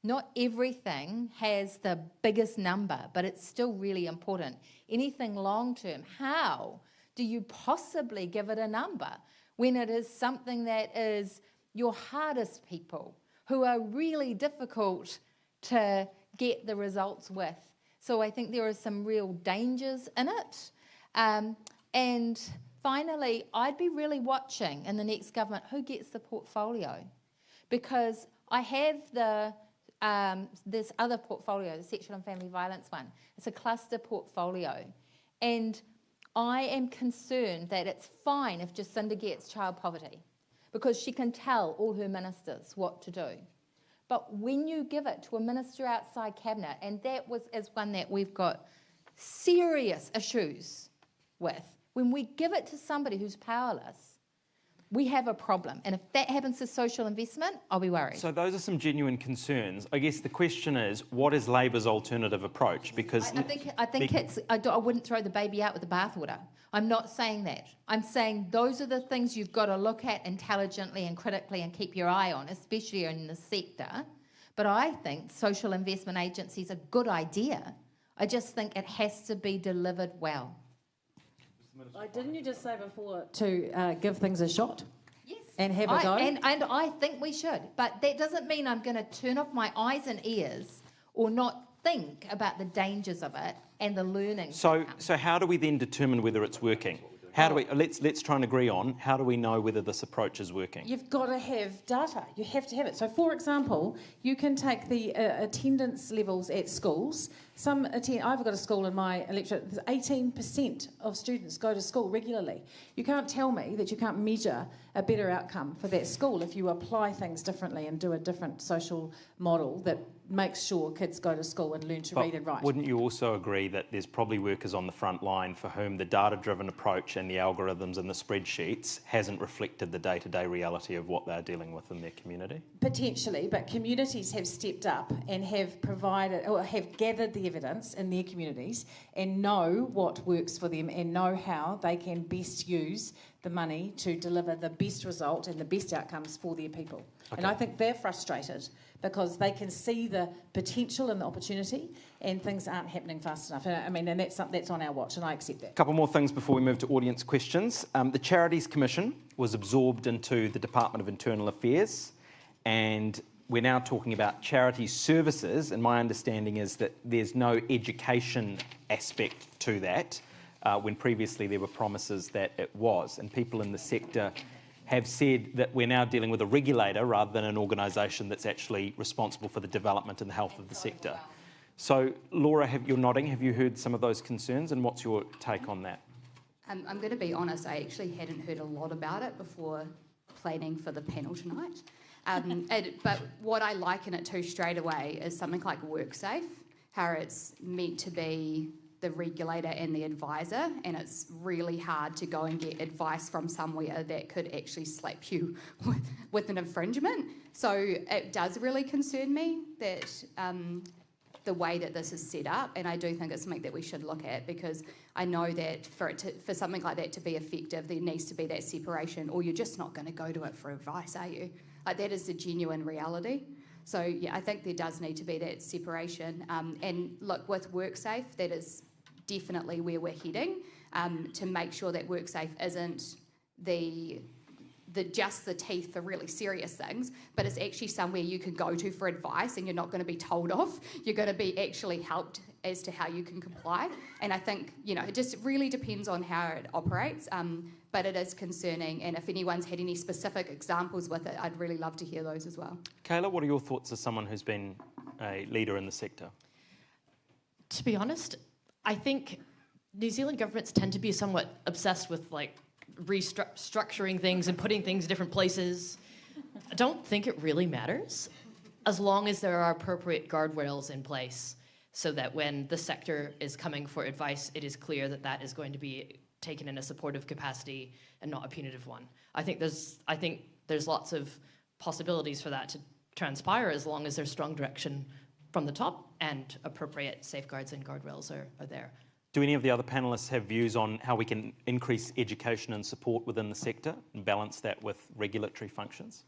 not everything has the biggest number, but it's still really important. Anything long-term, how do you possibly give it a number when it is something that is your hardest people who are really difficult to get the results with? So I think there are some real dangers in it. And finally, I'd be really watching in the next government who gets the portfolio, because I have this other portfolio, the sexual and family violence one. It's a cluster portfolio. And I am concerned that it's fine if Jacinda gets child poverty, because she can tell all her ministers what to do. But when you give it to a minister outside cabinet, and that is one that we've got serious issues with, when we give it to somebody who's powerless, we have a problem. And if that happens to social investment, I'll be worried. So those are some genuine concerns. I guess the question is, what is Labor's alternative approach? Because I wouldn't throw the baby out with the bathwater. I'm not saying that. I'm saying those are the things you've got to look at intelligently and critically and keep your eye on, especially in the sector. But I think social investment agency is a good idea. I just think it has to be delivered well. Didn't you just say before to give things a shot? Yes. And have a go? And I think we should. But that doesn't mean I'm going to turn off my eyes and ears or not think about the dangers of it and the learning. So how do we then determine whether it's working? How do we, let's try and agree on, how do we know whether this approach is working? You've got to have data. You have to have it. So, for example, you can take the attendance levels at schools. I've got a school in my electorate, 18% of students go to school regularly. You can't tell me that you can't measure a better outcome for that school if you apply things differently and do a different social model that makes sure kids go to school and learn to read and write. Wouldn't you also agree that there's probably workers on the front line for whom the data-driven approach and the algorithms and the spreadsheets hasn't reflected the day-to-day reality of what they're dealing with in their community? Potentially, but communities have stepped up and have provided or have gathered the evidence in their communities and know what works for them and know how they can best use the money to deliver the best result and the best outcomes for their people. Okay. And I think they're frustrated because they can see the potential and the opportunity and things aren't happening fast enough. And that's on our watch, and I accept that. A couple more things before we move to audience questions. The Charities Commission was absorbed into the Department of Internal Affairs, and we're now talking about charity services, and my understanding is that there's no education aspect to that, when previously there were promises that it was. And people in the sector have said that we're now dealing with a regulator rather than an organisation that's actually responsible for the development and the health of the sector. So, Laura, you're nodding. Have you heard some of those concerns, and what's your take on that? I'm going to be honest, I actually hadn't heard a lot about it before planning for the panel tonight. But what I liken it to straight away is something like WorkSafe, how it's meant to be the regulator and the advisor, and it's really hard to go and get advice from somewhere that could actually slap you with an infringement. So it does really concern me that the way that this is set up, and I do think it's something that we should look at, because I know that for something like that to be effective, there needs to be that separation, or you're just not going to go to it for advice, are you? Like, that is the genuine reality. So yeah, I think there does need to be that separation. And look, with WorkSafe, that is definitely where we're heading, to make sure that WorkSafe isn't just the teeth for really serious things, but it's actually somewhere you can go to for advice, and you're not going to be told off. You're going to be actually helped as to how you can comply. And I think, it just really depends on how it operates, but it is concerning. And if anyone's had any specific examples with it, I'd really love to hear those as well. Kayla, what are your thoughts as someone who's been a leader in the sector? To be honest, I think New Zealand governments tend to be somewhat obsessed with restructuring things and putting things in different places. I don't think it really matters, as long as there are appropriate guardrails in place, so that when the sector is coming for advice, it is clear that that is going to be taken in a supportive capacity and not a punitive one. I think there's lots of possibilities for that to transpire, as long as there's strong direction from the top and appropriate safeguards and guardrails are there. Do any of the other panellists have views on how we can increase education and support within the sector and balance that with regulatory functions?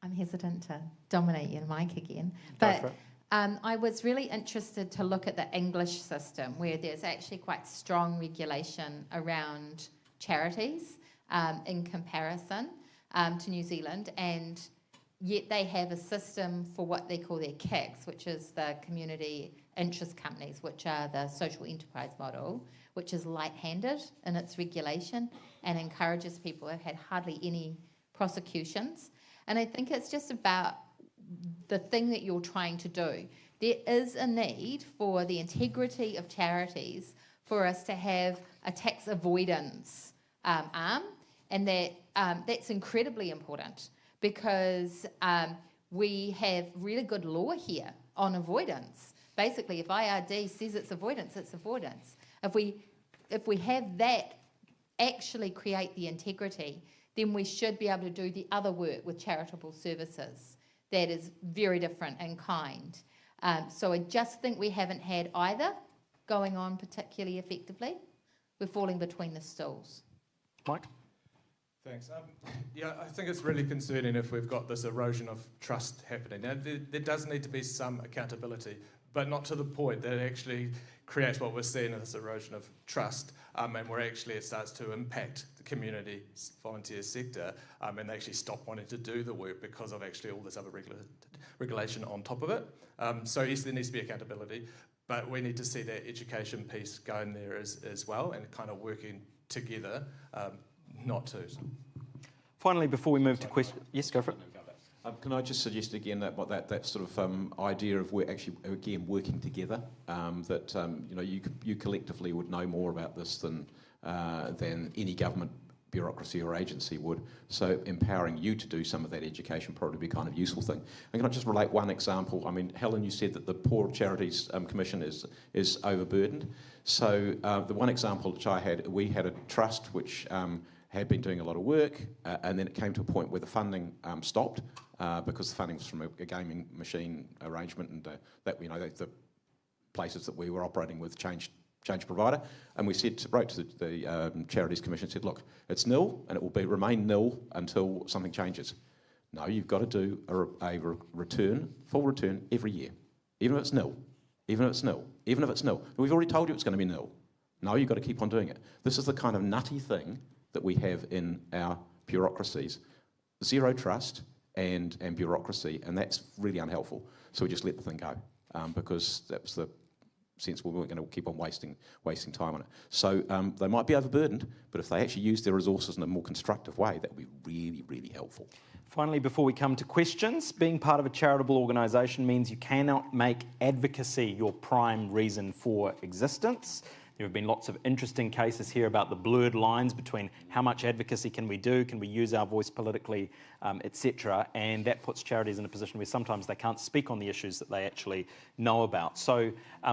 I'm hesitant to dominate your mic again, Go but for it. I was really interested to look at the English system, where there's actually quite strong regulation around charities in comparison to New Zealand, and yet they have a system for what they call their KICs, which is the community interest companies, which are the social enterprise model, which is light-handed in its regulation and encourages people. It had hardly any prosecutions. And I think it's just about the thing that you're trying to do. There is a need for the integrity of charities for us to have a tax avoidance arm, and that's incredibly important, because we have really good law here on avoidance. Basically, if IRD says it's avoidance, it's avoidance. If we have that actually create the integrity, then we should be able to do the other work with charitable services that is very different in kind. So I just think we haven't had either going on particularly effectively. We're falling between the stools. Mike? Thanks. I think it's really concerning if we've got this erosion of trust happening. Now, there does need to be some accountability, but not to the point that it actually creates what we're seeing as this erosion of trust, and where actually it starts to impact the community volunteer sector, and they actually stop wanting to do the work because of actually all this other regulation on top of it. So yes, there needs to be accountability, but we need to see that education piece going there as well, and kind of working together, not to. Finally, before we move to questions, yes, go for it. Can I just suggest again that sort of idea of we're actually again working together, that you collectively would know more about this than any government bureaucracy or agency would. So empowering you to do some of that education probably be kind of useful thing. And can I just relate one example? I mean, Helen, you said that the Poor Charities Commission is overburdened. So the one example which I had, we had a trust which had been doing a lot of work, and then it came to a point where the funding stopped because the funding was from a gaming machine arrangement, and the places that we were operating with changed provider, and we wrote to the Charities Commission and said, look, it's nil, and it will remain nil until something changes. No, you've got to do a full return every year, even if it's nil, even if it's nil, even if it's nil. And we've already told you it's going to be nil. No, you've got to keep on doing it. This is the kind of nutty thing that we have in our bureaucracies. Zero trust, and bureaucracy, and that's really unhelpful. So we just let the thing go because that was the sense we weren't going to keep on wasting time on it. So they might be overburdened, but if they actually use their resources in a more constructive way, that would be really, really helpful. Finally, before we come to questions, being part of a charitable organisation means you cannot make advocacy your prime reason for existence. There have been lots of interesting cases here about the blurred lines between how much advocacy can we do, can we use our voice politically, etc. And that puts charities in a position where sometimes they can't speak on the issues that they actually know about. So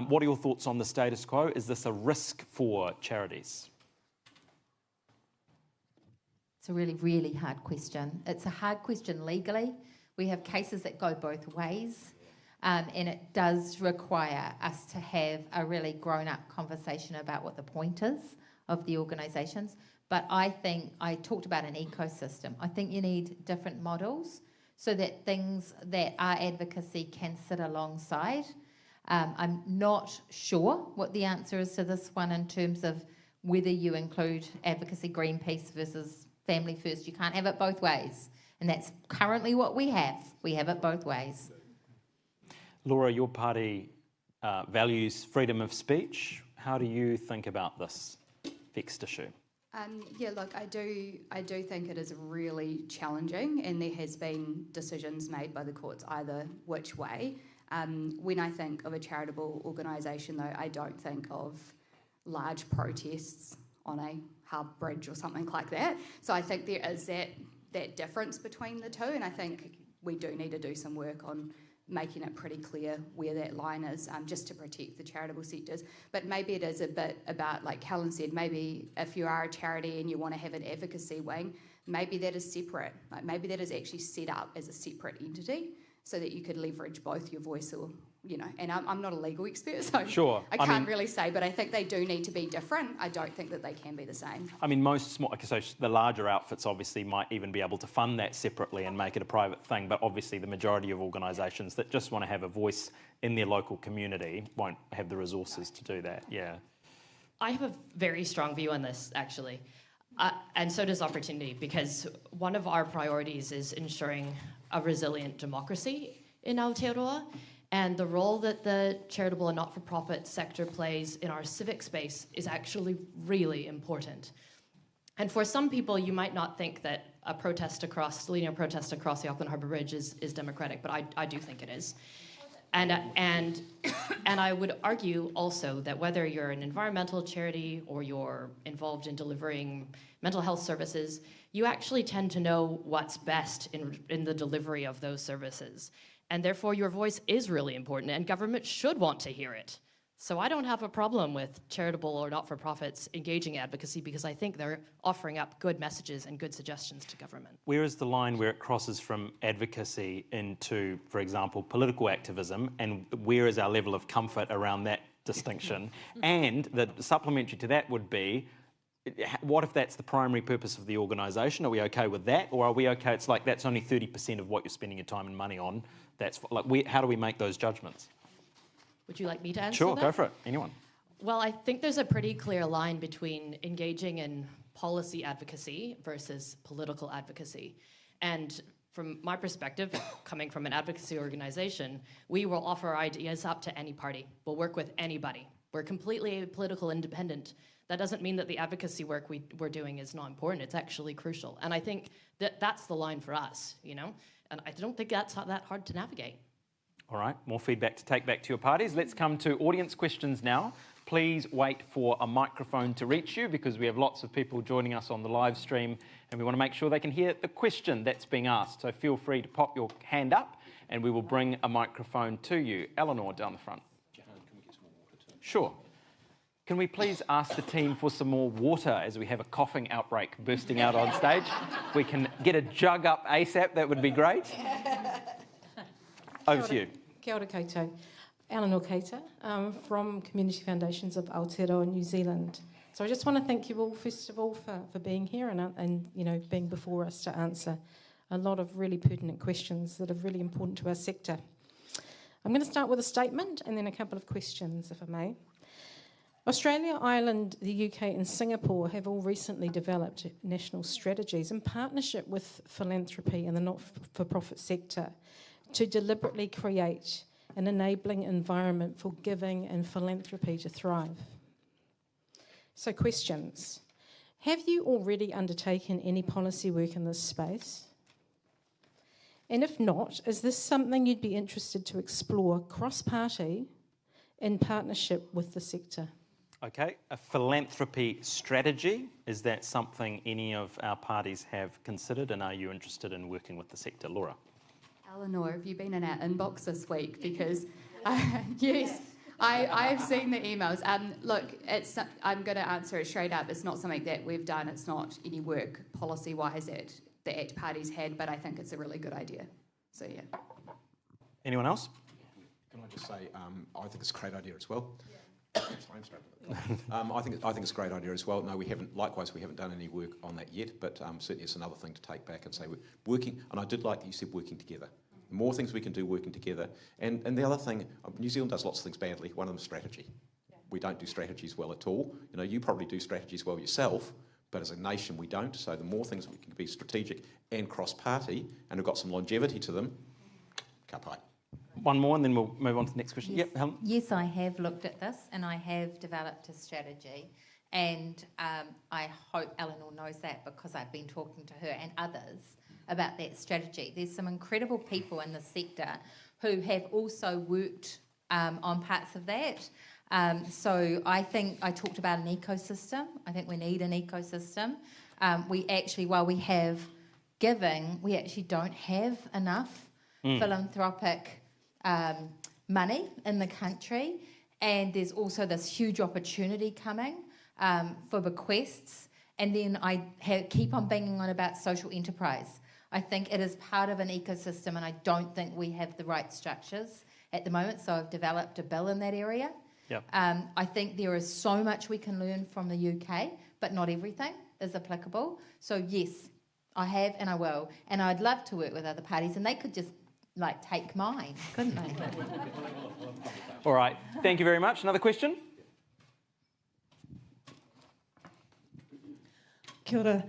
what are your thoughts on the status quo? Is this a risk for charities? It's a really, really hard question. It's a hard question legally. We have cases that go both ways. And it does require us to have a really grown-up conversation about what the point is of the organisations. But I think, I talked about an ecosystem. I think you need different models so that things that are advocacy can sit alongside. I'm not sure what the answer is to this one in terms of whether you include advocacy, Greenpeace versus Family First. You can't have it both ways. And that's currently what we have. We have it both ways. Laura, your party values freedom of speech. How do you think about this vexed issue? Yeah, look, I do think it is really challenging, and there has been decisions made by the courts either which way. When I think of a charitable organisation, though, I don't think of large protests on a hub bridge or something like that. So I think there is that difference between the two, and I think we do need to do some work on making it pretty clear where that line is, just to protect the charitable sectors. But maybe it is a bit about, like Helen said, maybe if you are a charity and you want to have an advocacy wing, maybe that is separate. Like maybe that is actually set up as a separate entity so that you could leverage both your voice or, you know, and I'm not a legal expert, so sure. I can't really say, but I think they do need to be different. I don't think that they can be the same. I mean, most small, so the larger outfits obviously might even be able to fund that separately and make it a private thing, but obviously the majority of organisations that just want to have a voice in their local community won't have the resources to do that, yeah. I have a very strong view on this, actually. And so does Opportunity, because one of our priorities is ensuring a resilient democracy in Aotearoa, and the role that the charitable and not-for-profit sector plays in our civic space is actually really important. And for some people, you might not think that leading a protest across the Auckland Harbour Bridge is democratic, but I do think it is. And I would argue also that whether you're an environmental charity or you're involved in delivering mental health services, you actually tend to know what's best in the delivery of those services. And therefore your voice is really important and government should want to hear it. So I don't have a problem with charitable or not-for-profits engaging advocacy because I think they're offering up good messages and good suggestions to government. Where is the line where it crosses from advocacy into, for example, political activism, and where is our level of comfort around that distinction? And the supplementary to that would be, what if that's the primary purpose of the organisation? Are we okay with that? Or are we okay, it's like that's only 30% of what you're spending your time and money on? That's like, how do we make those judgments? Would you like me to answer Sure, that? go for it. Anyone. Well, I think there's a pretty clear line between engaging in policy advocacy versus political advocacy. And from my perspective, coming from an advocacy organisation, we will offer ideas up to any party. We'll work with anybody. We're completely political independent. That doesn't mean that the advocacy work we're doing is not important. It's actually crucial. And I think that's the line for us, you know? And I don't think that's not that hard to navigate. All right, more feedback to take back to your parties. Let's come to audience questions now. Please wait for a microphone to reach you because we have lots of people joining us on the live stream and we want to make sure they can hear the question that's being asked. So feel free to pop your hand up and we will bring a microphone to you. Eleanor down the front. Jehan, can we get some more water too? Sure. Can we please ask the team for some more water as we have a coughing outbreak bursting out on stage? If we can get a jug up ASAP, that would be great. Over to you. Kia ora koutou. Eleanor Cater from Community Foundations of Aotearoa, New Zealand. So I just want to thank you all, first of all, for being here and you know, being before us to answer a lot of really pertinent questions that are really important to our sector. I'm going to start with a statement and then a couple of questions, if I may. Australia, Ireland, the UK and Singapore have all recently developed national strategies in partnership with philanthropy and the not-for-profit sector to deliberately create an enabling environment for giving and philanthropy to thrive. So questions. Have you already undertaken any policy work in this space? And if not, is this something you'd be interested to explore cross-party in partnership with the sector? Okay, a philanthropy strategy, is that something any of our parties have considered, and are you interested in working with the sector? Laura? Eleanor, have you been in our inbox this week? Because, yes, I've seen the emails. Look, I'm going to answer it straight up. It's not something that we've done. It's not any work policy-wise that the ACT parties had, but I think it's a really good idea. So, yeah. Anyone else? Can I just say, I think it's a great idea as well. Sorry, I'm struggling. I think it's a great idea as well. No, we haven't done any work on that yet, but certainly it's another thing to take back and say we're working, and I did like that you said working together. The more things we can do working together. And the other thing, New Zealand does lots of things badly. One of them is strategy. Yeah. We don't do strategies well at all. You know, you probably do strategies well yourself, but as a nation we don't. So the more things we can be strategic and cross-party, and have got some longevity to them, ka pai. One more and then we'll move on to the next question. Yes. Yep, Helen? Yes, I have looked at this and I have developed a strategy, and I hope Eleanor knows that because I've been talking to her and others about that strategy. There's some incredible people in the sector who have also worked on parts of that. So I think I talked about an ecosystem. I think we need an ecosystem. We actually, while we have giving, we actually don't have enough philanthropic money in the country, and there's also this huge opportunity coming for bequests. And then I keep on banging on about social enterprise. I think it is part of an ecosystem, and I don't think we have the right structures at the moment, so I've developed a bill in that area. Yep. I think there is so much we can learn from the UK, but not everything is applicable. So yes, I have and I will, and I'd love to work with other parties, and they could just take mine, couldn't they? All right, thank you very much. Another question? Kia ora.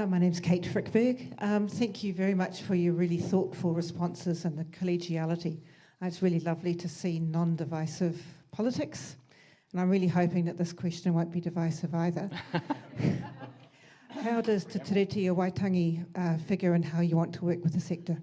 My name's Kate Frickberg. Thank you very much for your really thoughtful responses and the collegiality. It's really lovely to see non-divisive politics, and I'm really hoping that this question won't be divisive either. How does Te Tiriti o Waitangi figure in how you want to work with the sector?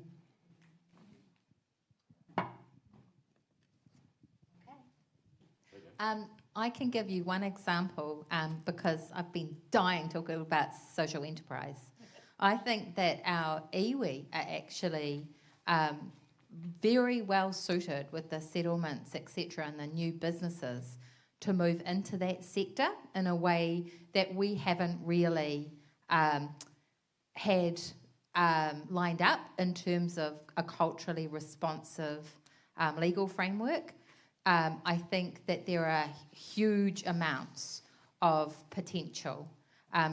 I can give you one example because I've been dying talking about social enterprise. I think that our iwi are actually very well suited with the settlements, etc., and the new businesses to move into that sector in a way that we haven't really had lined up in terms of a culturally responsive legal framework. I think that there are huge amounts of potential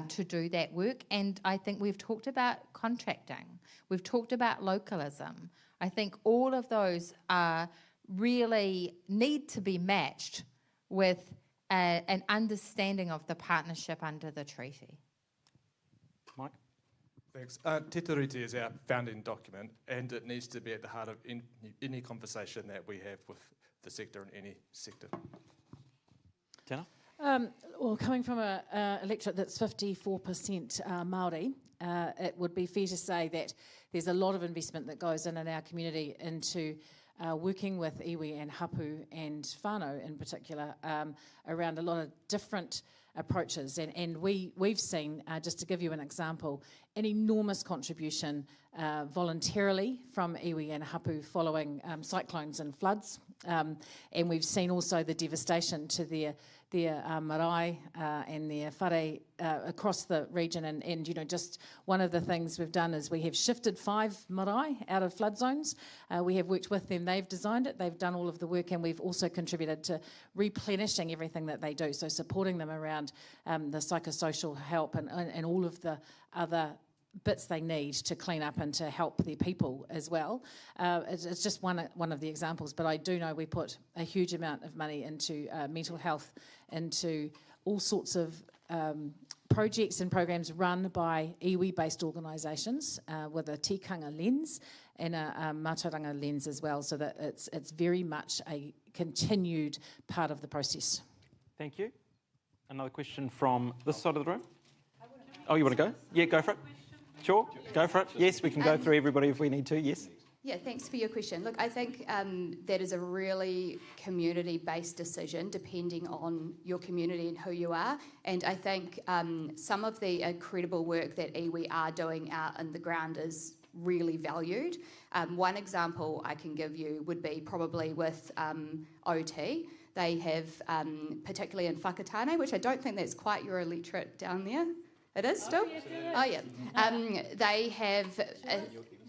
to do that work, and I think we've talked about contracting, we've talked about localism. I think all of those really need to be matched with an understanding of the partnership under the treaty. Mike? Thanks. Te Tiriti is our founding document, and it needs to be at the heart of any conversation that we have with the sector in any sector. Jenna? Well, coming from an electorate that's 54% Māori, it would be fair to say that there's a lot of investment that goes in our community into working with iwi and hapu and whānau in particular around a lot of different approaches. And we've seen, just to give you an example, an enormous contribution voluntarily from iwi and hapu following cyclones and floods. And we've seen also the devastation to their marae and their whare across the region. And just one of the things we've done is we have shifted 5 marae out of flood zones. We have worked with them. They've designed it. They've done all of the work, and we've also contributed to replenishing everything that they do. So supporting them around the psychosocial help and all of the other bits they need to clean up and to help their people as well. It's just one of the examples, but I do know we put a huge amount of money into mental health, into all sorts of projects and programs run by iwi-based organisations with a tikanga lens and a mātauranga lens as well, so that it's very much a continued part of the process. Thank you. Another question from this side of the room. Oh, you want to go? Yeah, go for it. Sure, go for it. Yes, we can go through everybody if we need to, yes. Yeah, thanks for your question. Look, I think that is a really community-based decision depending on your community and who you are. And I think some of the incredible work that iwi are doing out in the ground is really valued. One example I can give you would be probably with OT. They have, particularly in Whakatane, which I don't think that's quite your electorate down there. It is still? Oh, yeah. They have...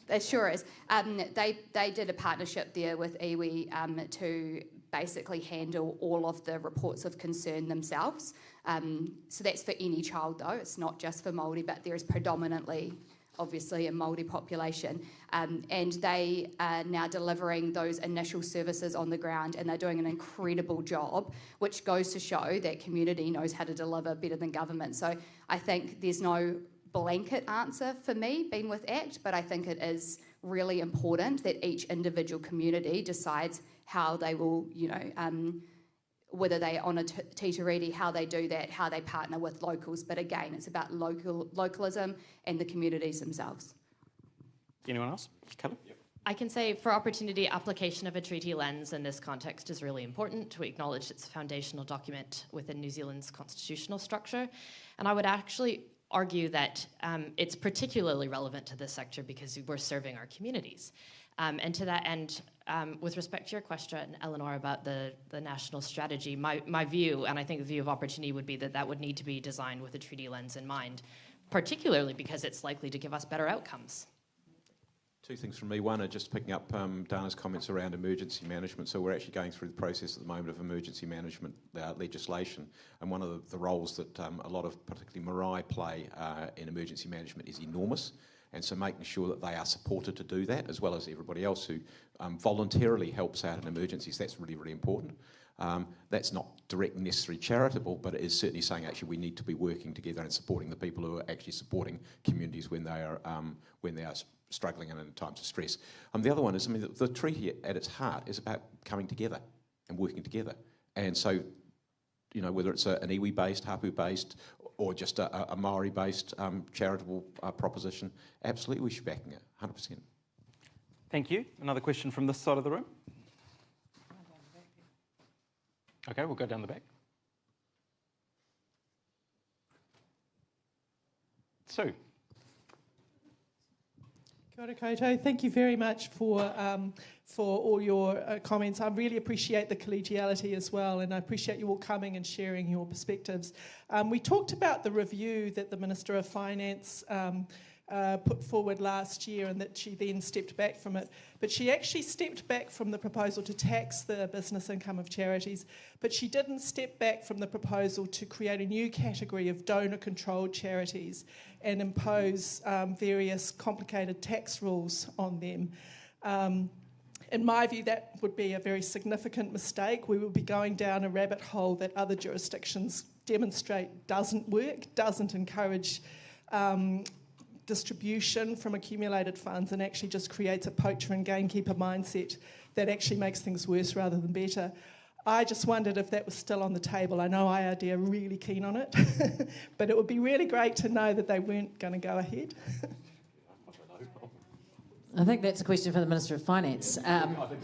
It sure is. They did a partnership there with iwi to basically handle all of the reports of concern themselves. So that's for any child, though. It's not just for Māori, but there is predominantly, obviously, a Māori population. And they are now delivering those initial services on the ground, and they're doing an incredible job, which goes to show that community knows how to deliver better than government. So I think there's no blanket answer for me being with ACT, but I think it is really important that each individual community decides how they will, whether they honour Te Tiriti, how they do that, how they partner with locals. But again, it's about localism and the communities themselves. Anyone else? Kayla? I can say for opportunity, application of a treaty lens in this context is really important. We acknowledge it's a foundational document within New Zealand's constitutional structure. And I would actually argue that it's particularly relevant to this sector because we're serving our communities. And to that end, with respect to your question, Eleanor, about the national strategy, my view, and I think the view of opportunity, would be that would need to be designed with a treaty lens in mind, particularly because it's likely to give us better outcomes. Two things from me. One are just picking up Dana's comments around emergency management. So we're actually going through the process at the moment of emergency management legislation. And one of the roles that a lot of, particularly Marae, play in emergency management is enormous. And so making sure that they are supported to do that, as well as everybody else who voluntarily helps out in emergencies, that's really, really important. That's not directly necessarily charitable, but it is certainly saying actually we need to be working together and supporting the people who are actually supporting communities when they are struggling and in times of stress. The other one is, the treaty at its heart is about coming together and working together. And so, whether it's an iwi-based, hapu-based, or just a Māori-based charitable proposition, absolutely we should be backing it, 100%. Thank you. Another question from this side of the room. Okay, we'll go down the back. Sue. Kia ora koutou. Thank you very much for all your comments. I really appreciate the collegiality as well, and I appreciate you all coming and sharing your perspectives. We talked about the review that the Minister of Finance put forward last year, and that she then stepped back from it. But she actually stepped back from the proposal to tax the business income of charities, but she didn't step back from the proposal to create a new category of donor-controlled charities and impose various complicated tax rules on them. In my view, that would be a very significant mistake. We would be going down a rabbit hole that other jurisdictions demonstrate doesn't work, doesn't encourage distribution from accumulated funds, and actually just creates a poacher and gamekeeper mindset that actually makes things worse rather than better. I just wondered if that was still on the table. I know IRD are really keen on it, but it would be really great to know that they weren't going to go ahead. I think that's a question for the Minister of Finance,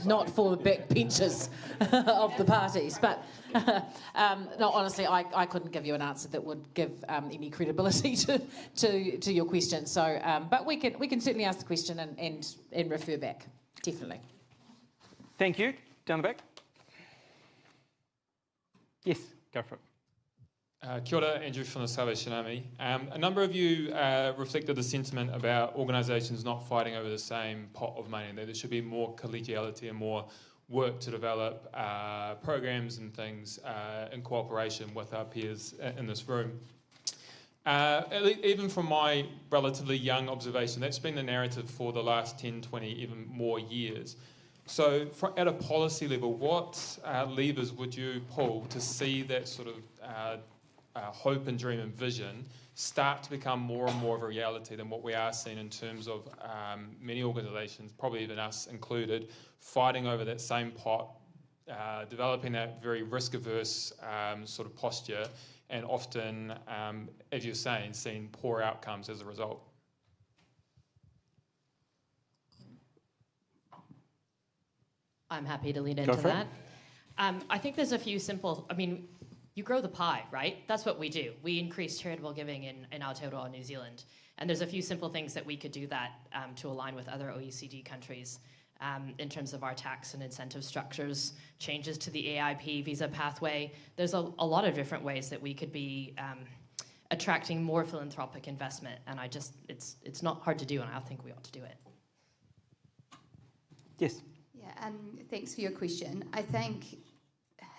not for the backbenchers of the parties. But no, honestly, I couldn't give you an answer that would give any credibility to your question. So, but we can certainly ask the question and refer back, definitely. Thank you. Down the back. Yes, go for it. Kia ora, Andrew from the Salvation Army. A number of you reflected the sentiment about organisations not fighting over the same pot of money, that there should be more collegiality and more work to develop programs and things in cooperation with our peers in this room. Even from my relatively young observation, that's been the narrative for the last 10, 20, even more years. So at a policy level, what levers would you pull to see that sort of hope and dream and vision start to become more and more of a reality than what we are seeing in terms of many organisations, probably even us included, fighting over that same pot, developing that very risk-averse sort of posture, and often, as you're saying, seeing poor outcomes as a result? I'm happy to lean into that. I think there's a few simple, you grow the pie, right? That's what we do. We increase charitable giving in Aotearoa, New Zealand. And there's a few simple things that we could do that to align with other OECD countries in terms of our tax and incentive structures, changes to the AIP visa pathway. There's a lot of different ways that we could be attracting more philanthropic investment. And it's not hard to do, and I think we ought to do it. Yes. Yeah, thanks for your question. I think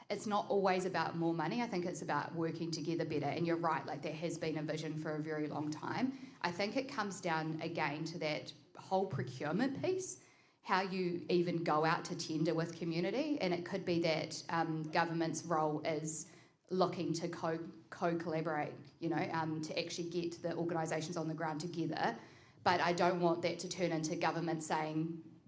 it's not always about more money. I think it's about working together better. And you're right, like there has been a vision for a very long time. I think it comes down again to that whole procurement piece, how you even go out to tender with community. And it could be that government's role is looking to co-collaborate, to actually get the organisations on the ground together. But I don't want that to turn into government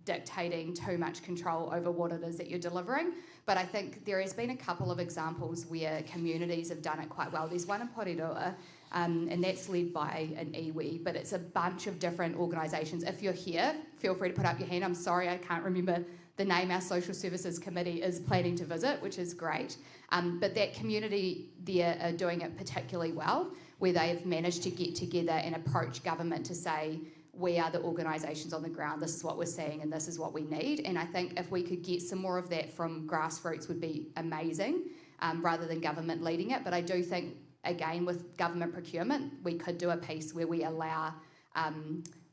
dictating too much control over what it is that you're delivering. But I think there has been a couple of examples where communities have done it quite well. There's one in Porirua, and that's led by an iwi, but it's a bunch of different organisations. If you're here, feel free to put up your hand. I'm sorry, I can't remember the name. Our Social Services Committee is planning to visit, which is great. But that community there are doing it particularly well, where they've managed to get together and approach government to say, we are the organisations on the ground, this is what we're seeing and this is what we need. And I think if we could get some more of that from grassroots would be amazing, rather than government leading it. But I do think, again, with government procurement, we could do a piece where we allow,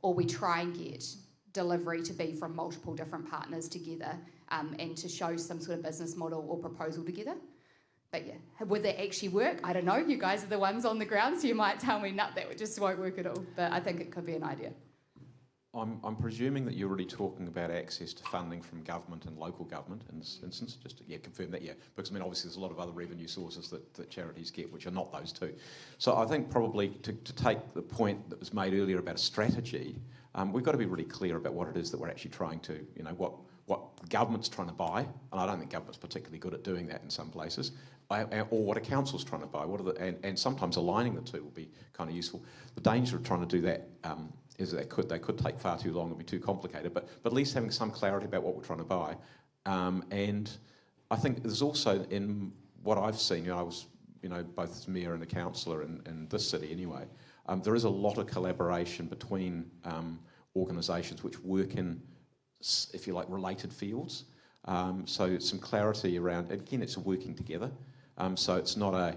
or we try and get delivery to be from multiple different partners together, and to show some sort of business model or proposal together. But yeah, would that actually work? I don't know. You guys are the ones on the ground, so you might tell me, no, that just won't work at all. But I think it could be an idea. I'm presuming that you're already talking about access to funding from government and local government in this instance, just to confirm that, because obviously there's a lot of other revenue sources that charities get, which are not those two. So I think probably to take the point that was made earlier about a strategy, we've got to be really clear about what it is that we're actually trying to, what the government's trying to buy, and I don't think government's particularly good at doing that in some places, or what a council's trying to buy. And sometimes aligning the two will be kind of useful. The danger of trying to do that is that they could take far too long and be too complicated, but at least having some clarity about what we're trying to buy. And I think there's also, in what I've seen, I was both as mayor and a councillor in this city anyway, there is a lot of collaboration between organisations which work in, if you like, related fields. So some clarity around, again, it's a working together. So it's not a,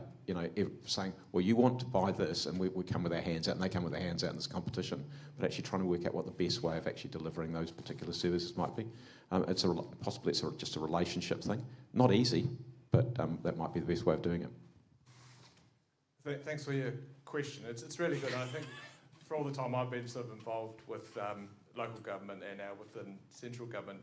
saying, well, you want to buy this and we come with our hands out, and they come with their hands out in this competition, but actually trying to work out what the best way of actually delivering those particular services might be. Possibly it's just a relationship thing. Not easy, but that might be the best way of doing it. Thanks for your question. It's really good. I think for all the time I've been sort of involved with local government and now within central government,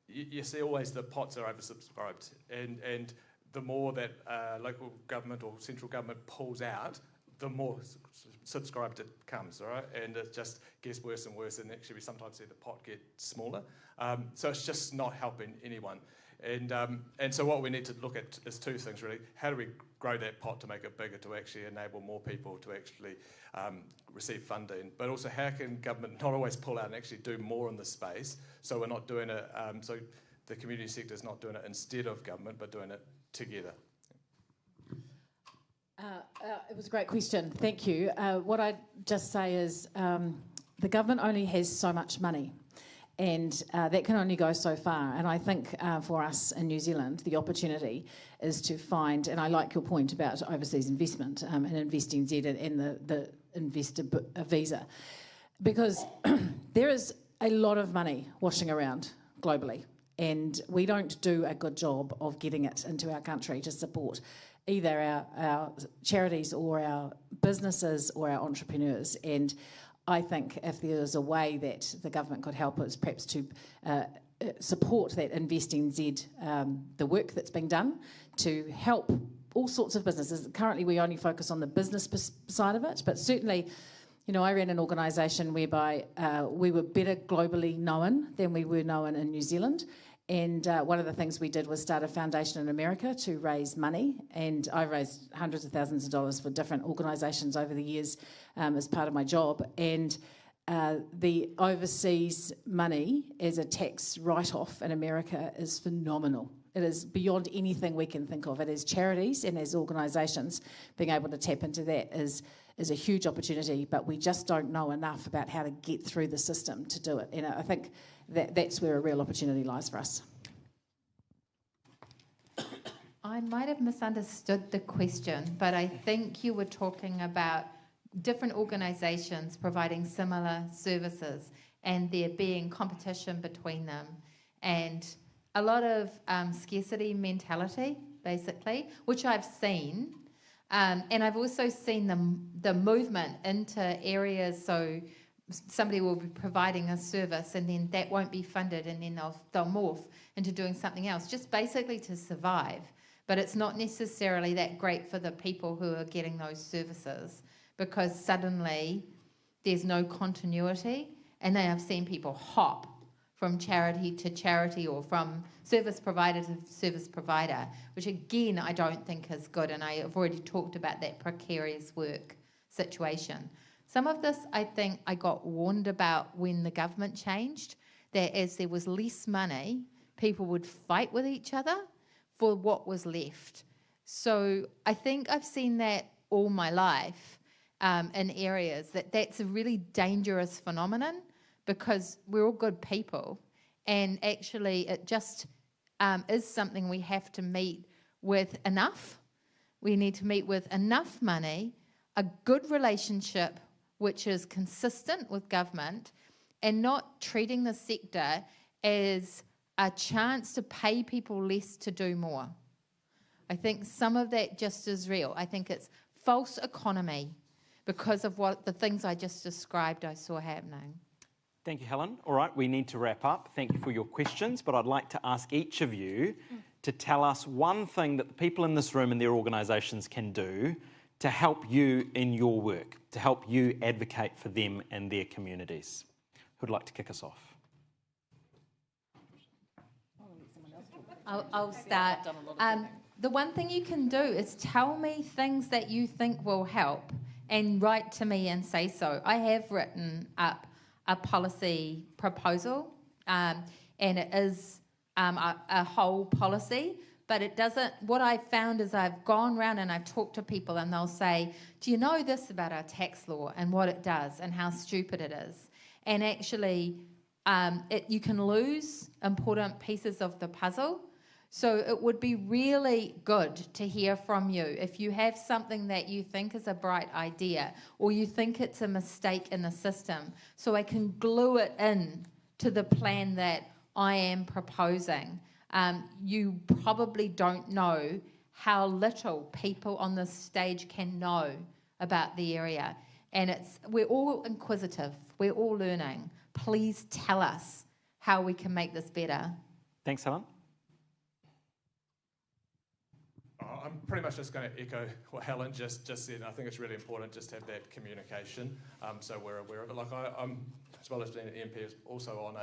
you see always the pots are oversubscribed, and the more that local government or central government pulls out, the more subscribed it becomes, all right? And it just gets worse and worse, and actually we sometimes see the pot get smaller. So it's just not helping anyone. And so what we need to look at is two things, really. How do we grow that pot to make it bigger, to actually enable more people to actually receive funding? But also, how can government not always pull out and actually do more in this space, so we're not doing it, so the community sector is not doing it instead of government, but doing it together? It was a great question. Thank you. What I'd just say is the government only has so much money, and that can only go so far. And I think for us in New Zealand, the opportunity is to find, and I like your point about overseas investment and Investing Z and the investor visa, because there is a lot of money washing around globally, and we don't do a good job of getting it into our country to support either our charities or our businesses or our entrepreneurs. And I think if there is a way that the government could help us perhaps to support that Invest NZ, the work that's being done to help all sorts of businesses. Currently we only focus on the business side of it, but certainly, you know, I ran an organisation whereby we were better globally known than we were known in New Zealand. And one of the things we did was start a foundation in America to raise money. And I raised hundreds of thousands of dollars for different organisations over the years as part of my job. And the overseas money as a tax write-off in America is phenomenal. It is beyond anything we can think of. It is charities and as organisations being able to tap into that is a huge opportunity, but we just don't know enough about how to get through the system to do it. And I think that's where a real opportunity lies for us. I might have misunderstood the question, but I think you were talking about different organisations providing similar services and there being competition between them and a lot of scarcity mentality, basically, which I've seen. And I've also seen the movement into areas, so somebody will be providing a service and then that won't be funded and then they'll morph into doing something else, just basically to survive. But it's not necessarily that great for the people who are getting those services because suddenly there's no continuity and then I've seen people hop from charity to charity or from service provider to service provider, which again I don't think is good, and I have already talked about that precarious work situation. Some of this I think I got warned about when the government changed, that as there was less money, people would fight with each other for what was left. So I think I've seen that all my life in areas that's a really dangerous phenomenon, because we're all good people, and actually it just is something we have to meet with enough. We need to meet with enough money, a good relationship which is consistent with government, and not treating the sector as a chance to pay people less to do more. I think some of that just is real. I think it's false economy because of what the things I just described I saw happening. Thank you, Helen. All right, we need to wrap up. Thank you for your questions, but I'd like to ask each of you to tell us one thing that the people in this room and their organisations can do to help you in your work, to help you advocate for them and their communities. Who'd like to kick us off? I'll start. The one thing you can do is tell me things that you think will help and write to me and say so. I have written up a policy proposal, and it is a whole policy, but it doesn't, what I've found is I've gone around and I've talked to people and they'll say, do you know this about our tax law and what it does and how stupid it is? And actually, you can lose important pieces of the puzzle. So it would be really good to hear from you if you have something that you think is a bright idea or you think it's a mistake in the system, so I can glue it in to the plan that I am proposing. You probably don't know how little people on this stage can know about the area. And we're all inquisitive, we're all learning. Please tell us how we can make this better. Thanks, Helen. I'm pretty much just going to echo what Helen just said. I think it's really important just to have that communication, so we're aware of it. Like I'm, as well as being an MP, also on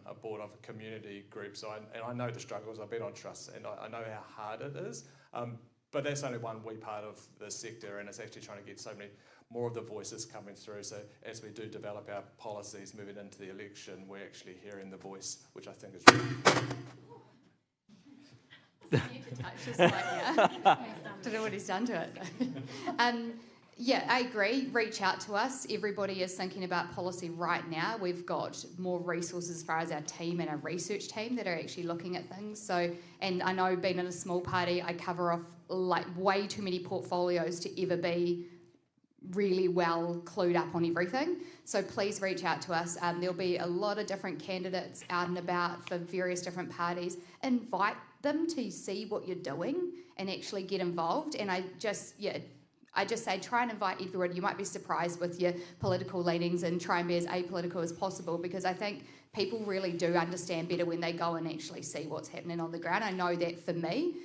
a board of a community group, so I know the struggles. I've been on trusts, and I know how hard it is. But that's only one wee part of the sector, and it's actually trying to get so many more of the voices coming through. So as we do develop our policies moving into the election, we're actually hearing the voice, which I think is really. You could touch this one, yeah. Don't know what he's done to it. Yeah, I agree. Reach out to us. Everybody is thinking about policy right now. We've got more resources as far as our team and our research team that are actually looking at things. So, and I know being in a small party, I cover off like way too many portfolios to ever be really well clued up on everything. So please reach out to us. There'll be a lot of different candidates out and about for various different parties. Invite them to see what you're doing and actually get involved. And I just say try and invite everyone. You might be surprised with your political leanings and try and be as apolitical as possible, because I think people really do understand better when they go and actually see what's happening on the ground. I know that for me,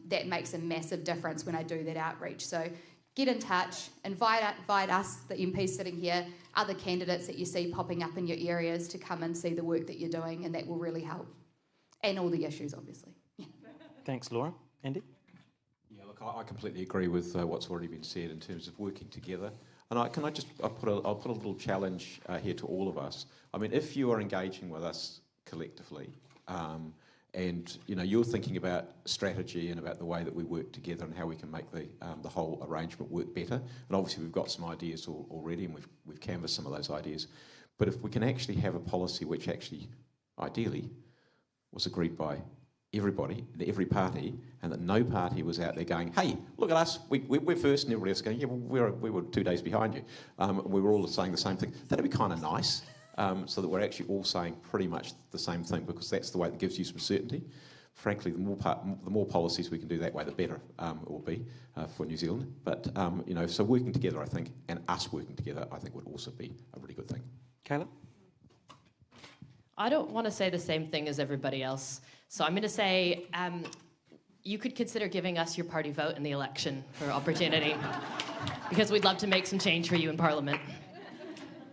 that makes a massive difference when I do that outreach. So get in touch, invite us, the MPs sitting here, other candidates that you see popping up in your areas to come and see the work that you're doing, and that will really help. And all the issues, obviously. Thanks, Laura. Andy? Yeah, look, I completely agree with what's already been said in terms of working together. And I'll put a little challenge here to all of us. I mean, if you are engaging with us collectively, and you're thinking about strategy and about the way that we work together and how we can make the whole arrangement work better. And obviously we've got some ideas already, and we've canvassed some of those ideas. But if we can actually have a policy which actually, ideally, was agreed by everybody, every party, and that no party was out there going, hey, look at us, we're first, and everybody else going, yeah, well, we were 2 days behind you. We were all saying the same thing. That'd be kind of nice, so that we're actually all saying pretty much the same thing, because that's the way that gives you some certainty. Frankly, the more policies we can do that way, the better it will be for New Zealand. But, so working together, I think, and us working together, I think would also be a really good thing. Kayla? I don't want to say the same thing as everybody else. So I'm going to say you could consider giving us your party vote in the election for opportunity, because we'd love to make some change for you in Parliament.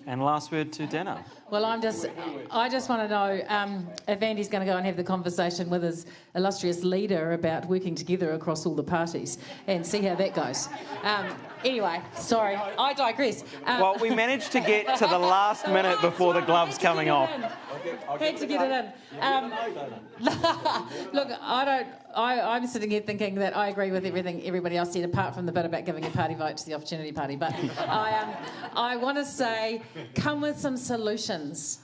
And last word to Dana. Well, I just want to know if Andy's going to go and have the conversation with his illustrious leader about working together across all the parties and see how that goes. Anyway, sorry, I digress. Well, we managed to get to the last minute before the gloves coming off. Had to get it in. Look, I'm sitting here thinking that I agree with everything everybody else said, apart from the bit about giving a party vote to the Opportunity Party. But I want to say, come with some solutions.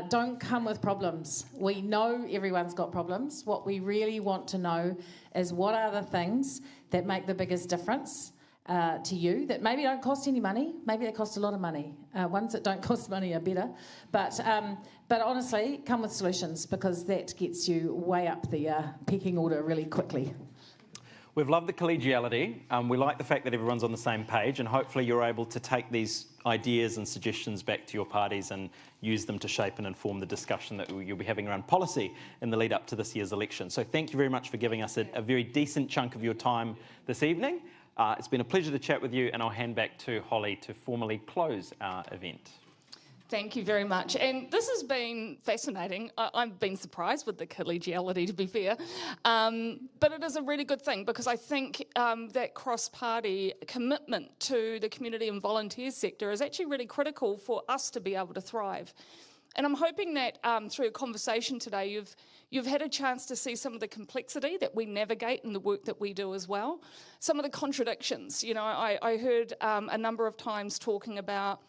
Don't come with problems. We know everyone's got problems. What we really want to know is what are the things that make the biggest difference to you, that maybe don't cost any money, maybe they cost a lot of money. Ones that don't cost money are better. But honestly, come with solutions, because that gets you way up the pecking order really quickly. We've loved the collegiality. We like the fact that everyone's on the same page, and hopefully you're able to take these ideas and suggestions back to your parties and use them to shape and inform the discussion that you'll be having around policy in the lead up to this year's election. So thank you very much for giving us a very decent chunk of your time this evening. It's been a pleasure to chat with you, and I'll hand back to Holly to formally close our event. Thank you very much. And this has been fascinating. I've been surprised with the collegiality, to be fair. But it is a really good thing, because I think that cross-party commitment to the community and volunteer sector is actually really critical for us to be able to thrive. And I'm hoping that through a conversation today, you've had a chance to see some of the complexity that we navigate in the work that we do as well. Some of the contradictions. I heard a number of times talking about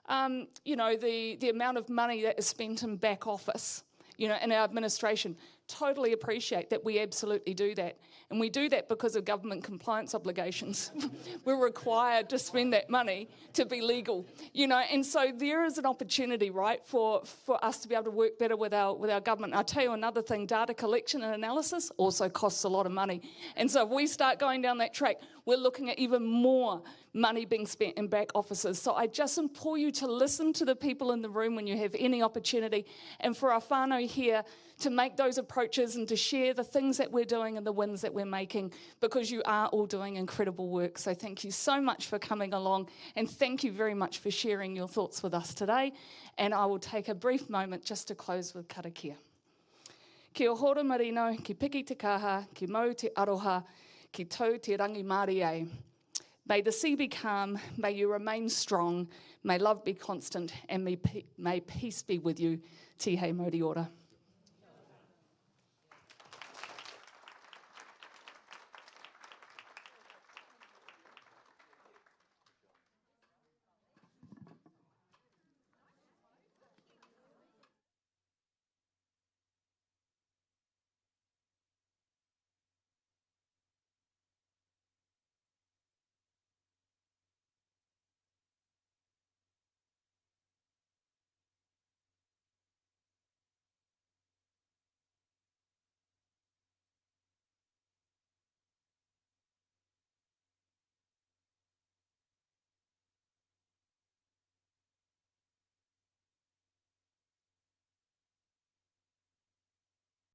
the amount of money that is spent in back office, in our administration. Totally appreciate that we absolutely do that. And we do that because of government compliance obligations. We're required to spend that money to be legal, and so there is an opportunity, right, for us to be able to work better with our government. I'll tell you another thing, data collection and analysis also costs a lot of money. And so if we start going down that track, we're looking at even more money being spent in back offices. So I just implore you to listen to the people in the room when you have any opportunity, and for our whānau here to make those approaches and to share the things that we're doing and the wins that we're making, because you are all doing incredible work. So thank you so much for coming along, and thank you very much for sharing your thoughts with us today. And I will take a brief moment just to close with karakia. Kia hora marino, ki piki te kaha, ki mau te aroha, ki tau te rangi Māori e. May the sea be calm, may you remain strong, may love be constant, and may peace be with you. Tihei Moriora.